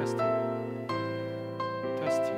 테스팅, 테스팅.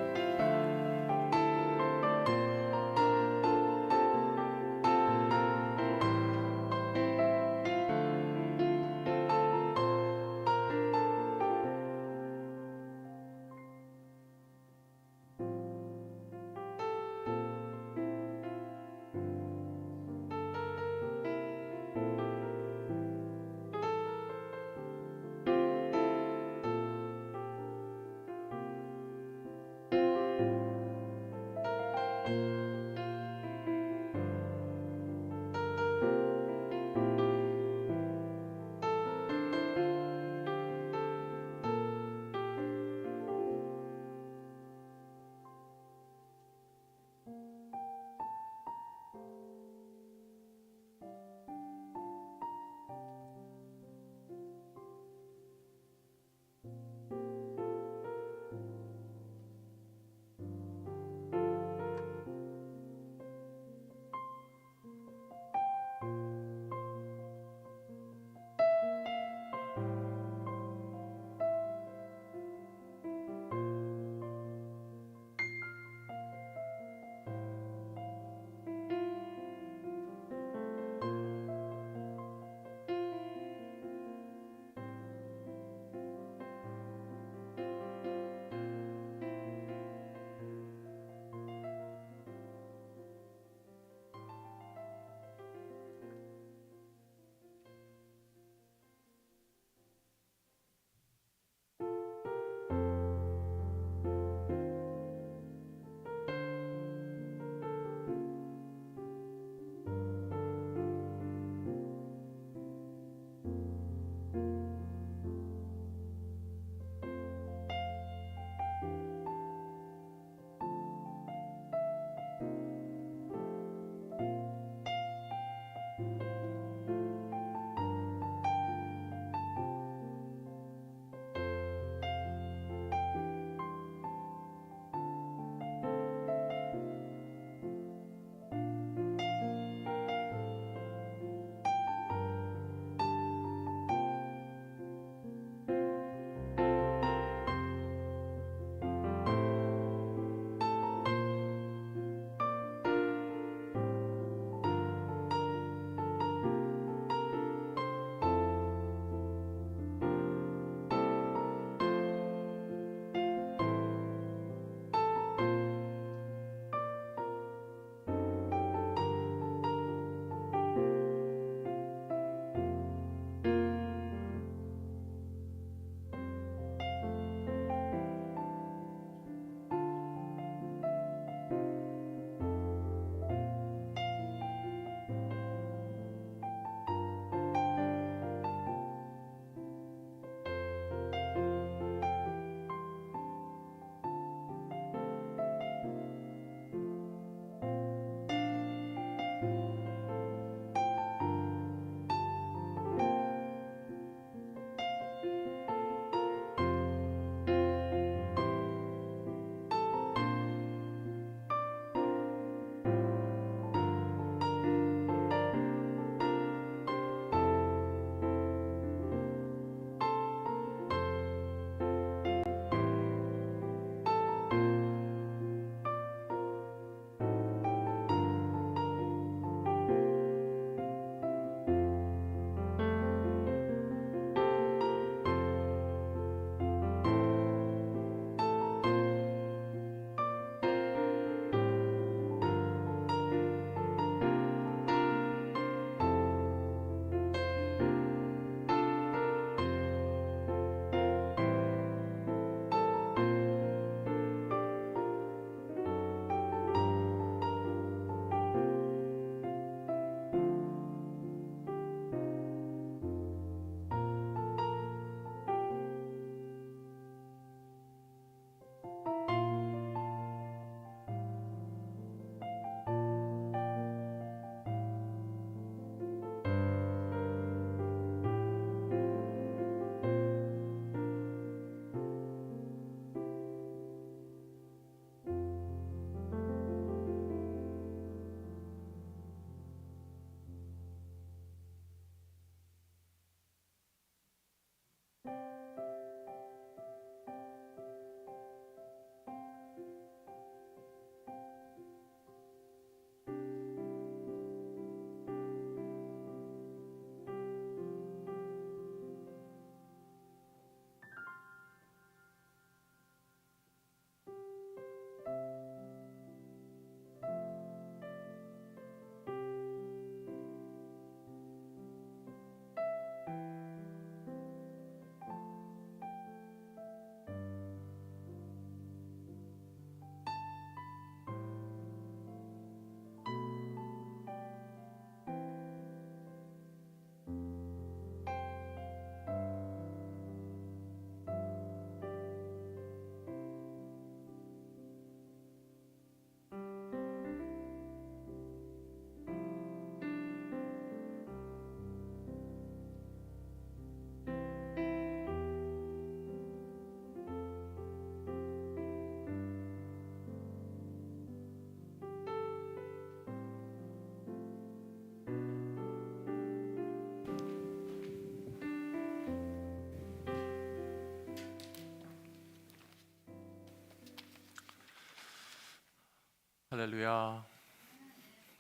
할렐루야.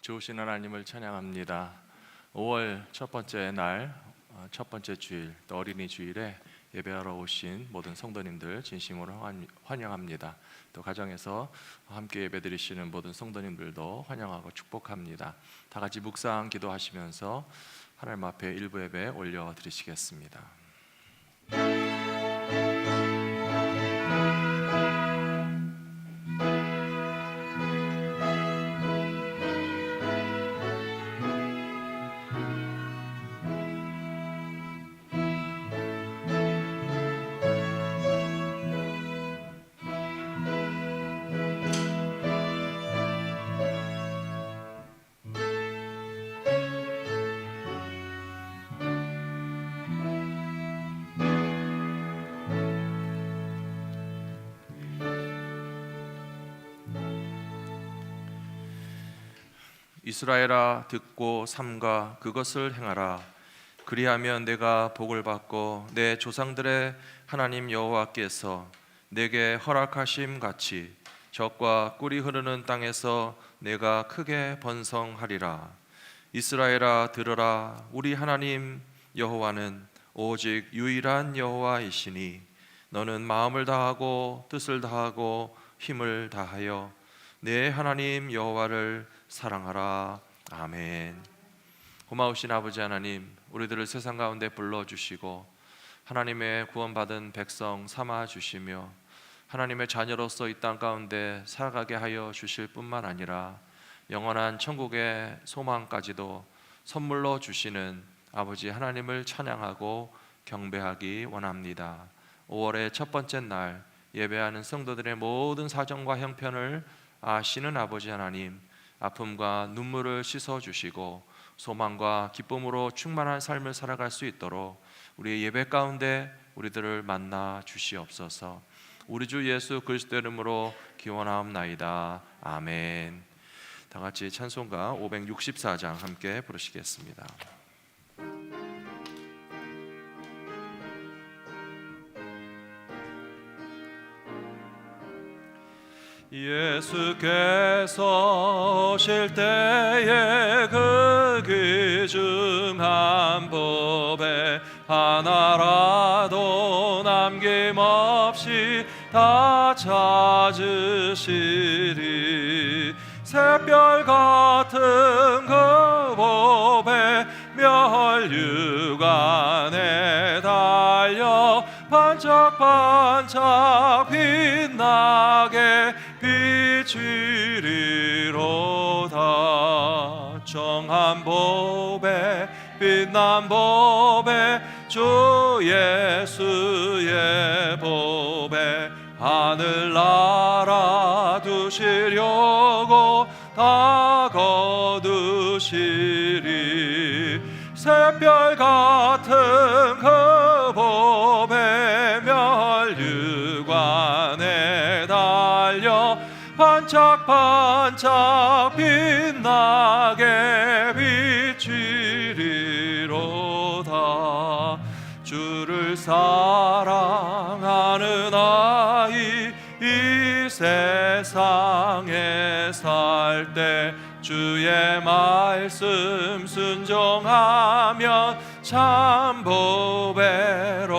좋으신 하나님을 찬양합니다. 5월 첫 번째 날, 첫 번째 주일, 또 어린이 주일에 예배하러 오신 모든 성도님들 진심으로 환영합니다. 또 가정에서 함께 예배드리시는 모든 성도님들도 환영하고 축복합니다. 다 같이 묵상 기도하시면서 하나님 앞에 일부 예배 올려드리시겠습니다. 이스라엘아, 듣고 삼가 그것을 행하라. 그리하면 내가 복을 받고 내 조상들의 하나님 여호와께서 내게 허락하심 같이 젖과 꿀이 흐르는 땅에서 내가 크게 번성하리라. 이스라엘아, 들으라. 우리 하나님 여호와는 오직 유일한 여호와이시니 너는 마음을 다하고 뜻을 다하고 힘을 다하여 내 하나님 여호와를 사랑하라. 아멘. 고마우신 아버지 하나님, 우리들을 세상 가운데 불러주시고 하나님의 구원받은 백성 삼아주시며 하나님의 자녀로서 이 땅 가운데 살아가게 하여 주실 뿐만 아니라 영원한 천국의 소망까지도 선물로 주시는 아버지 하나님을 찬양하고 경배하기 원합니다. 5월의 첫 번째 날 예배하는 성도들의 모든 사정과 형편을 아시는 아버지 하나님, 아픔과 눈물을 씻어주시고 소망과 기쁨으로 충만한 삶을 살아갈 수 있도록 우리의 예배 가운데 우리들을 만나 주시옵소서. 우리 주 예수 그리스도의 이름으로 기원하옵나이다. 아멘. 다 같이 찬송가 564장 함께 부르시겠습니다. 예수께서 오실 때에 그 귀중한 법에 하나라도 남김없이 다 찾으시리. 샛별 같은 그 법에 멸류관에 달려 반짝반짝 빛나게 비추리로다. 정한 법에 빛난 법에 주 예수의 법에 하늘나라 두시려고 다 거두시리. 샛별 같은 그 법에 멸류관에 달려 반짝반짝 빛나게 비추리로다. 주를 사랑하는 아이 이 세상에 살 때 주의 말씀 순종하면 참 보배로다.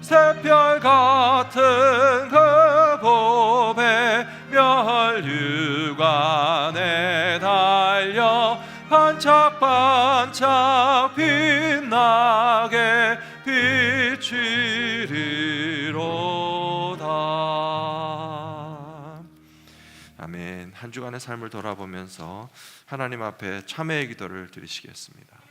샛별 같은 그 법에 멸류관에 달려 반짝반짝 빛나게 비추리로다. 아멘. 한 주간의 삶을 돌아보면서 하나님 앞에 참회의 기도를 드리시겠습니다.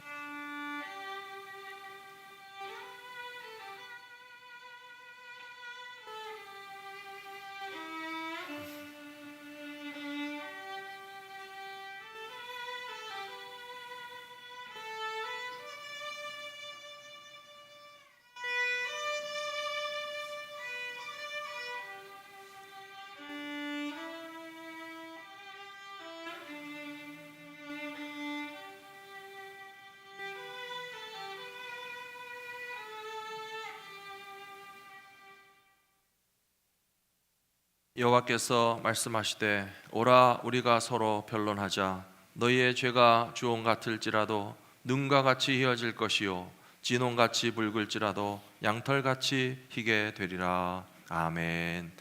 여호와께서 말씀하시되 오라 우리가 서로 변론하자. 너희의 죄가 주홍 같을지라도 눈과 같이 희어질 것이요 진홍같이 붉을지라도 양털같이 희게 되리라. 아멘.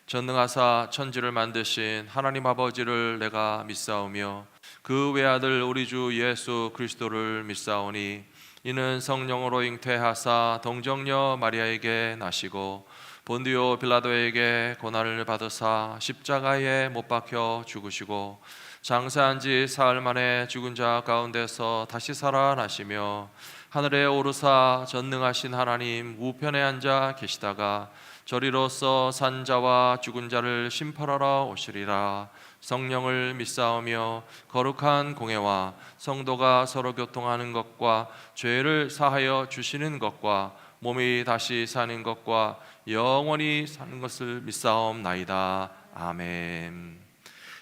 전능하사 천지를 만드신 하나님 아버지를 내가 믿사오며 그 외아들 우리 주 예수 그리스도를 믿사오니 이는 성령으로 잉태하사 동정녀 마리아에게 나시고 본디오 빌라도에게 고난을 받으사 십자가에 못 박혀 죽으시고 장사한 지 사흘 만에 죽은 자 가운데서 다시 살아나시며 하늘에 오르사 전능하신 하나님 우편에 앉아 계시다가 저리로서 산 자와 죽은 자를 심판하러 오시리라. 성령을 믿사오며 거룩한 공회와 성도가 서로 교통하는 것과 죄를 사하여 주시는 것과 몸이 다시 사는 것과 영원히 사는 것을 믿사옵나이다. 아멘.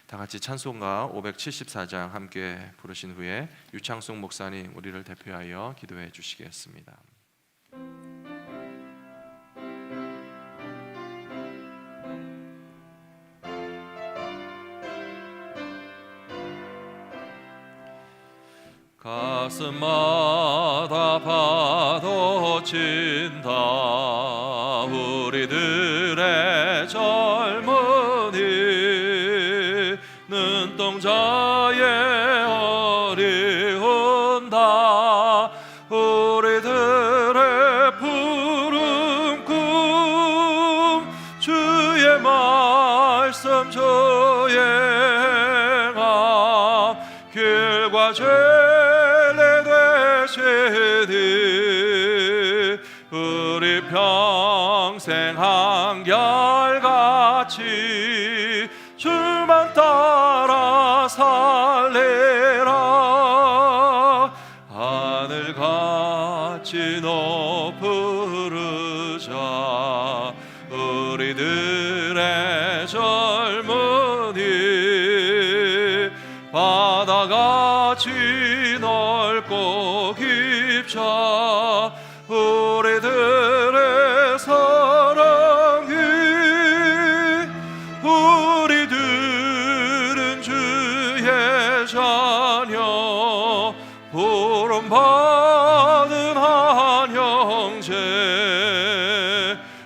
다 같이 찬송가 574장 함께 부르신 후에 유창숙 목사님 우리를 대표하여 기도해 주시겠습니다. 가슴마다 파도친다 우리들의 젊은이 눈동자에 어리운다 우리들의 푸른 꿈 주의 말씀 주의 행함 길과 죄 우리 평생 한결같이 주만 따라 살리라 하늘같이 높으르자 우리들의 젊은이 바다같이 넓고 깊자 우리들의 사랑이 우리들은 주의 자녀 부름받은 한 형제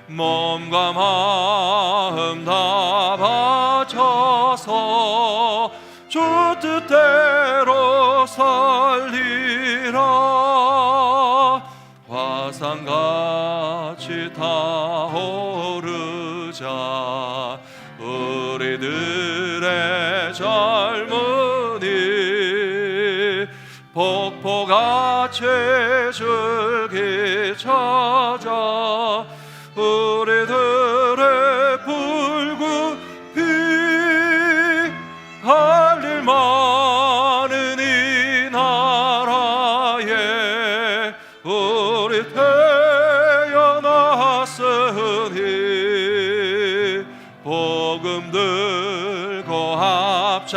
몸과 마음 다 바쳐서 주 뜻대로 살리라 화산같이 타오르자 우리들의 젊은이 폭포같이 줄기 찾아 우리들의 붉은 피 할 일 많은 이 나라에 우리 태어났으니 복음 들고 앞장서서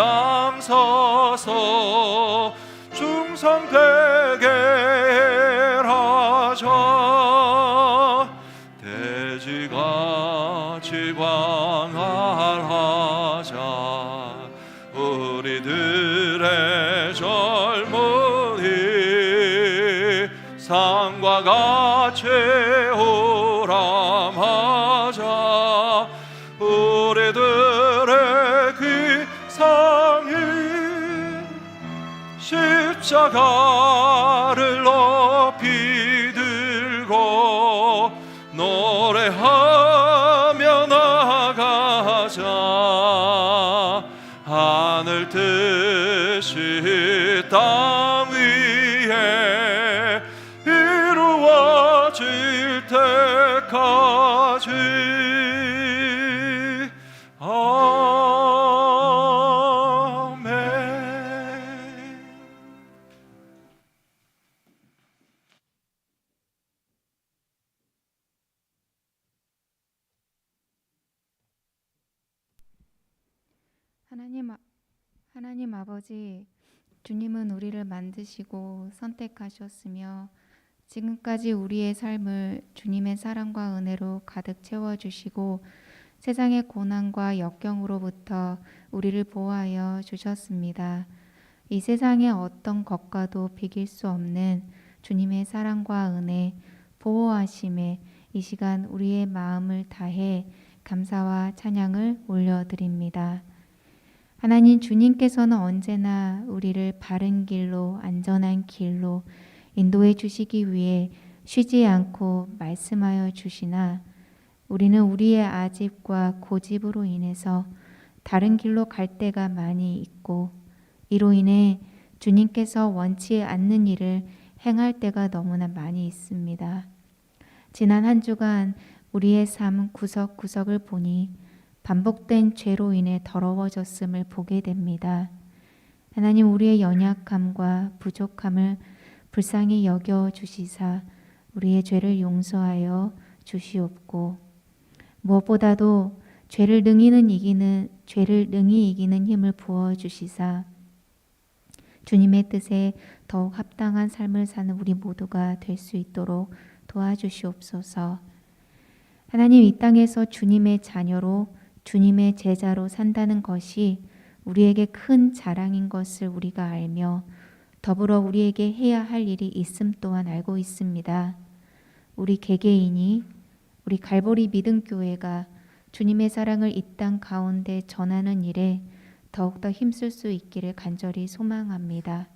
충성되게 하자 돼지같이 광활하자 우리들의 젊은이 산과 같이 호람하자 우리들의 귀상이 십자가를 높이 들고 노래하며 나가자 하늘 뜻이 땅 위에 이루어질 때까지 아멘. 하나님 아버지, 주님은 우리를 만드시고 선택하셨으며 지금까지 우리의 삶을 주님의 사랑과 은혜로 가득 채워주시고 세상의 고난과 역경으로부터 우리를 보호하여 주셨습니다. 이 세상의 어떤 것과도 비길 수 없는 주님의 사랑과 은혜, 보호하심에 이 시간 우리의 마음을 다해 감사와 찬양을 올려드립니다. 하나님, 주님께서는 언제나 우리를 바른 길로, 안전한 길로 인도해 주시기 위해 쉬지 않고 말씀하여 주시나 우리는 우리의 아집과 고집으로 인해서 다른 길로 갈 때가 많이 있고, 이로 인해 주님께서 원치 않는 일을 행할 때가 너무나 많이 있습니다. 지난 한 주간 우리의 삶 구석구석을 보니 반복된 죄로 인해 더러워졌음을 보게 됩니다. 하나님, 우리의 연약함과 부족함을 불쌍히 여겨 주시사 우리의 죄를 용서하여 주시옵고, 무엇보다도 죄를 능히 이기는 힘을 부어 주시사 주님의 뜻에 더욱 합당한 삶을 사는 우리 모두가 될 수 있도록 도와주시옵소서. 하나님, 이 땅에서 주님의 자녀로, 주님의 제자로 산다는 것이 우리에게 큰 자랑인 것을 우리가 알며 더불어 우리에게 해야 할 일이 있음 또한 알고 있습니다. 우리 개개인이, 우리 갈보리 믿음교회가 주님의 사랑을 이 땅 가운데 전하는 일에 더욱더 힘쓸 수 있기를 간절히 소망합니다.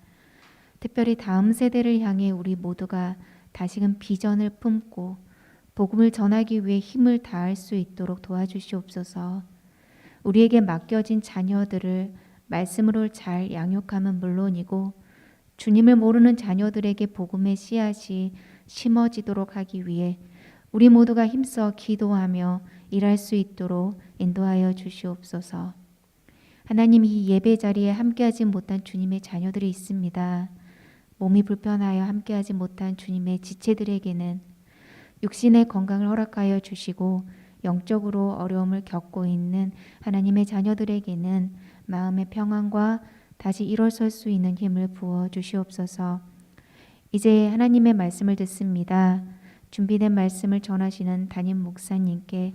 특별히 다음 세대를 향해 우리 모두가 다시금 비전을 품고 복음을 전하기 위해 힘을 다할 수 있도록 도와주시옵소서. 우리에게 맡겨진 자녀들을 말씀으로 잘 양육함은 물론이고, 주님을 모르는 자녀들에게 복음의 씨앗이 심어지도록 하기 위해 우리 모두가 힘써 기도하며 일할 수 있도록 인도하여 주시옵소서. 하나님, 이 예배 자리에 함께하지 못한 주님의 자녀들이 있습니다. 몸이 불편하여 함께하지 못한 주님의 지체들에게는 육신의 건강을 허락하여 주시고, 영적으로 어려움을 겪고 있는 하나님의 자녀들에게는 마음의 평안과 다시 일어설 수 있는 힘을 부어 주시옵소서. 이제 하나님의 말씀을 듣습니다. 준비된 말씀을 전하시는 담임 목사님께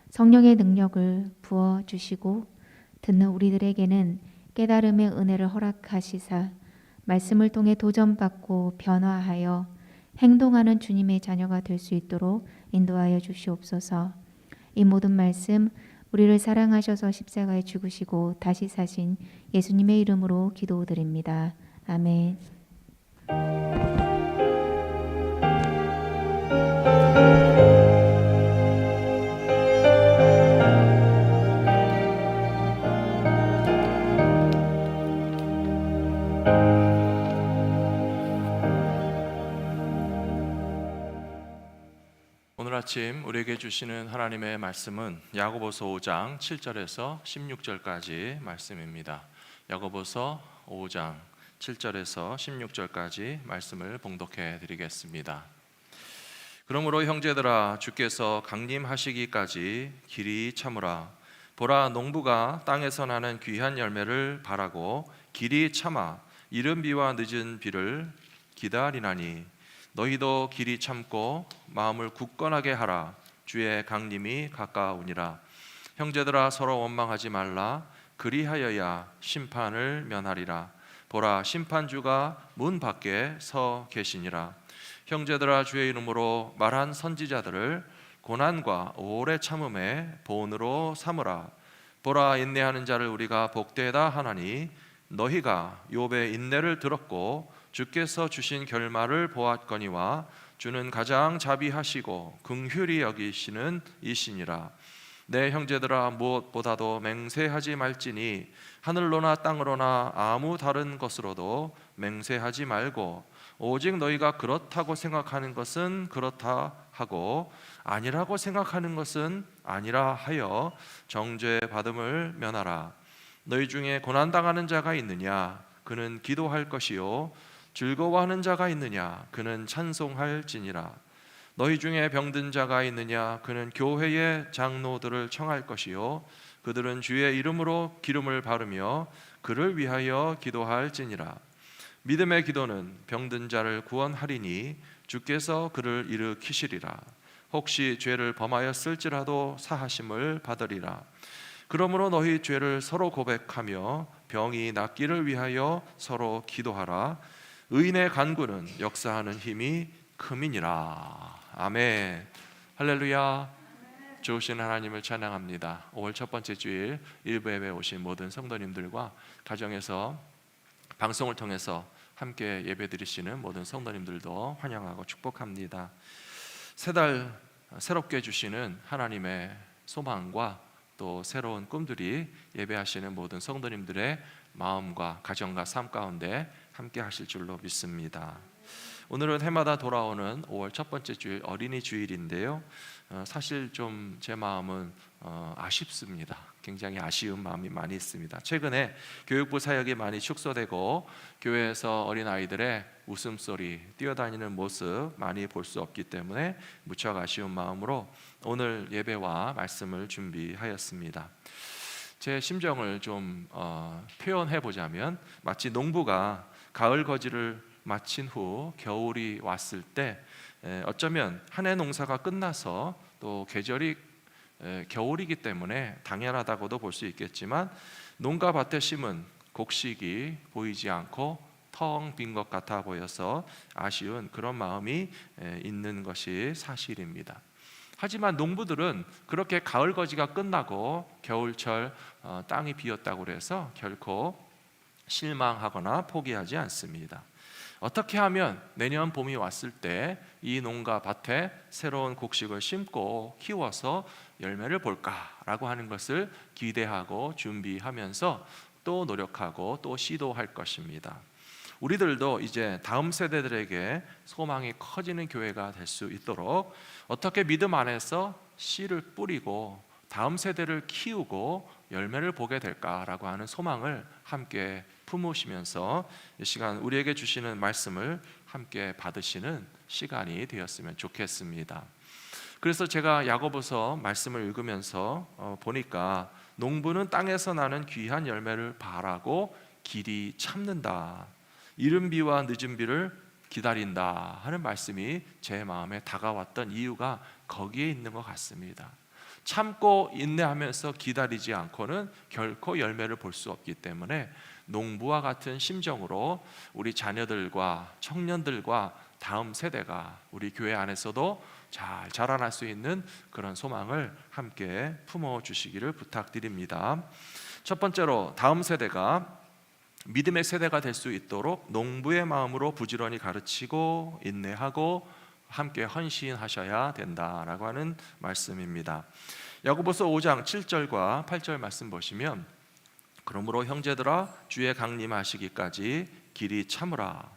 성령의 능력을 부어 주시고, 듣는 우리들에게는 깨달음의 은혜를 허락하시사 말씀을 통해 도전받고 변화하여 행동하는 주님의 자녀가 될 수 있도록 인도하여 주시옵소서. 이 모든 말씀 우리를 사랑하셔서 십자가에 죽으시고 다시 사신 예수님의 이름으로 기도드립니다. 아멘. 오늘 아침 우리에게 주시는 하나님의 말씀은 야고보서 5장 7절에서 16절까지 말씀입니다. 야고보서 5장 7절에서 16절까지 말씀을 봉독해 드리겠습니다. 그러므로 형제들아, 주께서 강림하시기까지 길이 참으라. 보라, 농부가 땅에서 나는 귀한 열매를 바라고 길이 참아 이른 비와 늦은 비를 기다리나니, 너희도 길이 참고 마음을 굳건하게 하라. 주의 강림이 가까우니라. 형제들아, 서로 원망하지 말라. 그리하여야 심판을 면하리라. 보라, 심판주가 문 밖에 서 계시니라. 형제들아, 주의 이름으로 말한 선지자들을 고난과 오래 참음의 보응으로 삼으라. 보라, 인내하는 자를 우리가 복되다 하나니, 너희가 욥의 인내를 들었고 주께서 주신 결말을 보았거니와 주는 가장 자비하시고 긍휼히 여기시는 이시니라. 내 형제들아, 무엇보다도 맹세하지 말지니 하늘로나 땅으로나 아무 다른 것으로도 맹세하지 말고, 오직 너희가 그렇다고 생각하는 것은 그렇다 하고 아니라고 생각하는 것은 아니라 하여 정죄 받음을 면하라. 너희 중에 고난당하는 자가 있느냐? 그는 기도할 것이요. 즐거워하는 자가 있느냐? 그는 찬송할지니라. 너희 중에 병든 자가 있느냐? 그는 교회의 장로들을 청할 것이요. 그들은 주의 이름으로 기름을 바르며 그를 위하여 기도할지니라. 믿음의 기도는 병든 자를 구원하리니 주께서 그를 일으키시리라. 혹시 죄를 범하였을지라도 사하심을 받으리라. 그러므로 너희 죄를 서로 고백하며 병이 낫기를 위하여 서로 기도하라. 의인의 간구는 역사하는 힘이 큼이니라. 아멘. 할렐루야. 좋으신 하나님을 찬양합니다. 5월 첫 번째 주일 일부 예배에 오신 모든 성도님들과 가정에서 방송을 통해서 함께 예배드리시는 모든 성도님들도 환영하고 축복합니다. 새 달 새롭게 주시는 하나님의 소망과 또 새로운 꿈들이 예배하시는 모든 성도님들의 마음과 가정과 삶 가운데 함께 하실 줄로 믿습니다. 오늘은 해마다 돌아오는 5월 첫 번째 주일 어린이 주일인데요. 사실 좀 제 마음은 아쉽습니다. 굉장히 아쉬운 마음이 많이 있습니다. 최근에 교육부 사역이 많이 축소되고 교회에서 어린아이들의 웃음소리, 뛰어다니는 모습 많이 볼 수 없기 때문에 무척 아쉬운 마음으로 오늘 예배와 말씀을 준비하였습니다. 제 심정을 좀 표현해 보자면 마치 농부가 가을 거지를 마친 후 겨울이 왔을 때 어쩌면 한 해 농사가 끝나서 또 계절이 겨울이기 때문에 당연하다고도 볼 수 있겠지만 농가 밭에 심은 곡식이 보이지 않고 텅 빈 것 같아 보여서 아쉬운 그런 마음이 있는 것이 사실입니다. 하지만 농부들은 그렇게 가을 거지가 끝나고 겨울철 땅이 비었다고 해서 결코 실망하거나 포기하지 않습니다. 어떻게 하면 내년 봄이 왔을 때 이 농가 밭에 새로운 곡식을 심고 키워서 열매를 볼까라고 하는 것을 기대하고 준비하면서 또 노력하고 또 시도할 것입니다. 우리들도 이제 다음 세대들에게 소망이 커지는 교회가 될 수 있도록 어떻게 믿음 안에서 씨를 뿌리고 다음 세대를 키우고 열매를 보게 될까라고 하는 소망을 함께 품으시면서 이 시간 우리에게 주시는 말씀을 함께 받으시는 시간이 되었으면 좋겠습니다. 그래서 제가 야고보서 말씀을 읽으면서 보니까 농부는 땅에서 나는 귀한 열매를 바라고 길이 참는다. 이른 비와 늦은 비를 기다린다 하는 말씀이 제 마음에 다가왔던 이유가 거기에 있는 것 같습니다. 참고 인내하면서 기다리지 않고는 결코 열매를 볼 수 없기 때문에 농부와 같은 심정으로 우리 자녀들과 청년들과 다음 세대가 우리 교회 안에서도 잘 자라날 수 있는 그런 소망을 함께 품어주시기를 부탁드립니다. 첫 번째로 다음 세대가 믿음의 세대가 될 수 있도록 농부의 마음으로 부지런히 가르치고 인내하고 함께 헌신하셔야 된다라고 하는 말씀입니다. 야고보서 5장 7절과 8절 말씀 보시면 그러므로 형제들아 주의 강림하시기까지 길이 참으라.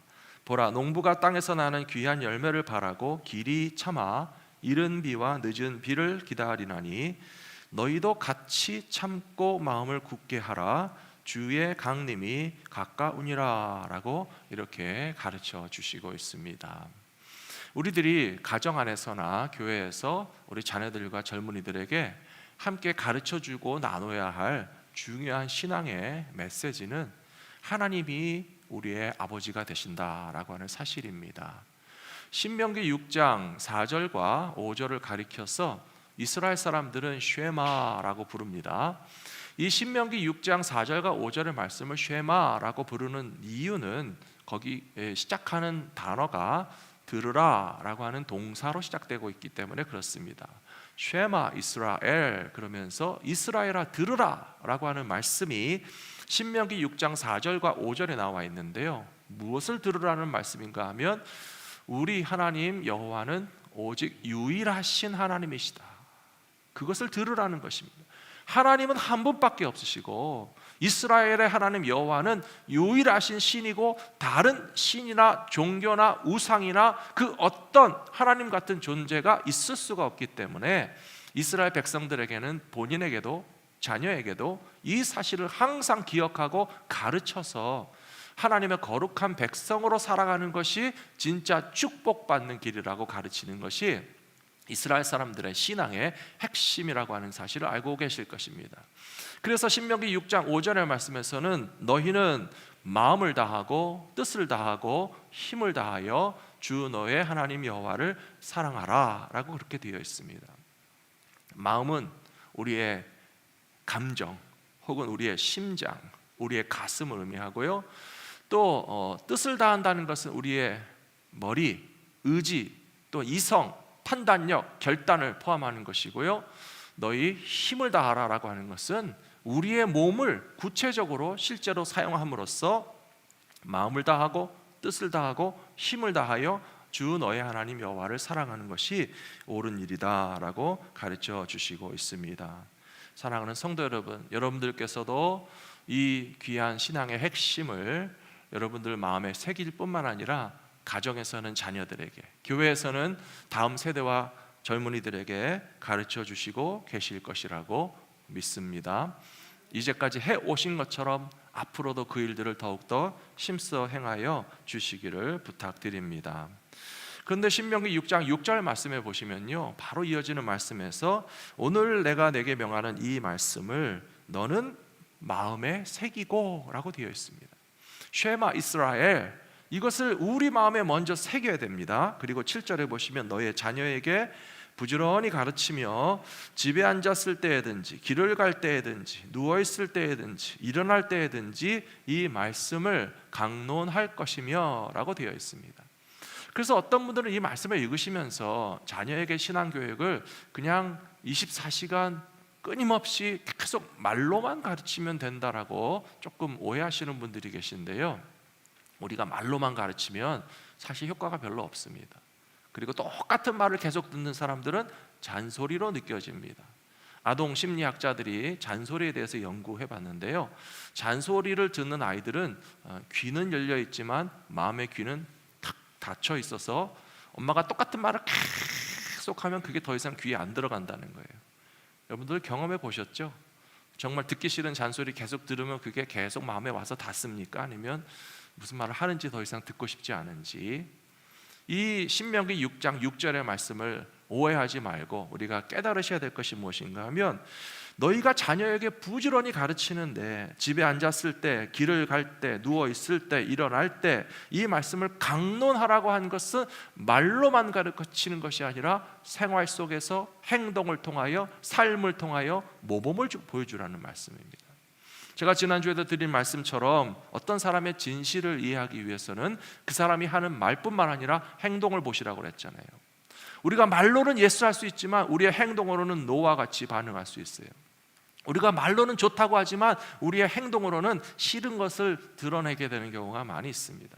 보라 농부가 땅에서 나는 귀한 열매를 바라고 길이 참아 이른 비와 늦은 비를 기다리나니 너희도 같이 참고 마음을 굳게 하라. 주의 강림이 가까우니라 라고 이렇게 가르쳐 주시고 있습니다. 우리들이 가정 안에서나 교회에서 우리 자녀들과 젊은이들에게 함께 가르쳐주고 나눠야 할 중요한 신앙의 메시지는 하나님이 우리의 아버지가 되신다라고 하는 사실입니다. 신명기 6장 4절과 5절을 가리켜서 이스라엘 사람들은 쉐마라고 부릅니다. 이 신명기 6장 4절과 5절의 말씀을 쉐마라고 부르는 이유는 거기 시작하는 단어가 들으라 라고 하는 동사로 시작되고 있기 때문에 그렇습니다. 쉐마 이스라엘 그러면서 이스라엘아 들으라 라고 하는 말씀이 신명기 6장 4절과 5절에 나와 있는데요, 무엇을 들으라는 말씀인가 하면 우리 하나님 여호와는 오직 유일하신 하나님이시다, 그것을 들으라는 것입니다. 하나님은 한 분밖에 없으시고 이스라엘의 하나님 여호와는 유일하신 신이고 다른 신이나 종교나 우상이나 그 어떤 하나님 같은 존재가 있을 수가 없기 때문에 이스라엘 백성들에게는 본인에게도 자녀에게도 이 사실을 항상 기억하고 가르쳐서 하나님의 거룩한 백성으로 살아가는 것이 진짜 축복받는 길이라고 가르치는 것이 이스라엘 사람들의 신앙의 핵심이라고 하는 사실을 알고 계실 것입니다. 그래서 신명기 6장 5절의 말씀에서는 너희는 마음을 다하고 뜻을 다하고 힘을 다하여 주 너의 하나님 여호와를 사랑하라 라고 그렇게 되어 있습니다. 마음은 우리의 감정 혹은 우리의 심장, 우리의 가슴을 의미하고요. 또 뜻을 다한다는 것은 우리의 머리, 의지, 또 이성, 판단력, 결단을 포함하는 것이고요. 너희 힘을 다하라 라고 하는 것은 우리의 몸을 구체적으로 실제로 사용함으로써 마음을 다하고 뜻을 다하고 힘을 다하여 주 너의 하나님 여호와를 사랑하는 것이 옳은 일이다 라고 가르쳐 주시고 있습니다. 사랑하는 성도 여러분, 여러분들께서도 이 귀한 신앙의 핵심을 여러분들 마음에 새길 뿐만 아니라 가정에서는 자녀들에게, 교회에서는 다음 세대와 젊은이들에게 가르쳐 주시고 계실 것이라고 믿습니다. 이제까지 해 오신 것처럼 앞으로도 그 일들을 더욱더 힘써 행하여 주시기를 부탁드립니다. 그런데 신명기 6장 6절 말씀에 보시면요, 바로 이어지는 말씀에서 오늘 내가 내게 명하는 이 말씀을 너는 마음에 새기고 라고 되어 있습니다. 쉐마 이스라엘, 이것을 우리 마음에 먼저 새겨야 됩니다. 그리고 7절에 보시면 너의 자녀에게 부지런히 가르치며 집에 앉았을 때에든지 길을 갈 때에든지 누워있을 때에든지 일어날 때에든지 이 말씀을 강론할 것이며 라고 되어 있습니다. 그래서 어떤 분들은 이 말씀을 읽으시면서 자녀에게 신앙교육을 그냥 24시간 끊임없이 계속 말로만 가르치면 된다라고 조금 오해하시는 분들이 계신데요, 우리가 말로만 가르치면 사실 효과가 별로 없습니다. 그리고 똑같은 말을 계속 듣는 사람들은 잔소리로 느껴집니다. 아동 심리학자들이 잔소리에 대해서 연구해 봤는데요, 잔소리를 듣는 아이들은 귀는 열려 있지만 마음의 귀는 탁 닫혀 있어서 엄마가 똑같은 말을 계속하면 그게 더 이상 귀에 안 들어간다는 거예요. 여러분들 경험해 보셨죠? 정말 듣기 싫은 잔소리 계속 들으면 그게 계속 마음에 와서 닿습니까? 아니면 무슨 말을 하는지 더 이상 듣고 싶지 않은지. 이 신명기 6장 6절의 말씀을 오해하지 말고 우리가 깨달으셔야 될 것이 무엇인가 하면, 너희가 자녀에게 부지런히 가르치는데 집에 앉았을 때, 길을 갈 때, 누워 있을 때, 일어날 때 이 말씀을 강론하라고 한 것은 말로만 가르치는 것이 아니라 생활 속에서 행동을 통하여, 삶을 통하여 모범을 보여주라는 말씀입니다. 제가 지난주에도 드린 말씀처럼 어떤 사람의 진실을 이해하기 위해서는 그 사람이 하는 말뿐만 아니라 행동을 보시라고 그랬잖아요. 우리가 말로는 예스할 수 있지만 우리의 행동으로는 노와 같이 반응할 수 있어요. 우리가 말로는 좋다고 하지만 우리의 행동으로는 싫은 것을 드러내게 되는 경우가 많이 있습니다.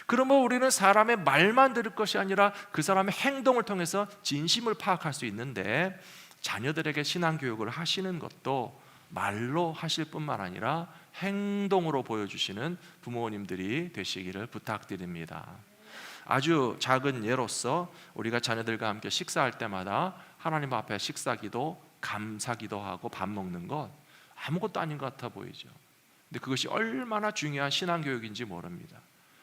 그러면 우리는 사람의 말만 들을 것이 아니라 그 사람의 행동을 통해서 진심을 파악할 수 있는데, 자녀들에게 신앙교육을 하시는 것도 말로 하실 뿐만 아니라 행동으로 보여주시는 부모님들이 되시기를 부탁드립니다. 아주 작은 예로서 우리가 자녀들과 함께 식사할 때마다 하나님 앞에 식사기도, 감사기도 하고 밥 먹는 것 아무것도 아닌 것 같아 보이죠. 근데 그것이 얼마나 중요한 신앙교육인지 모릅니다.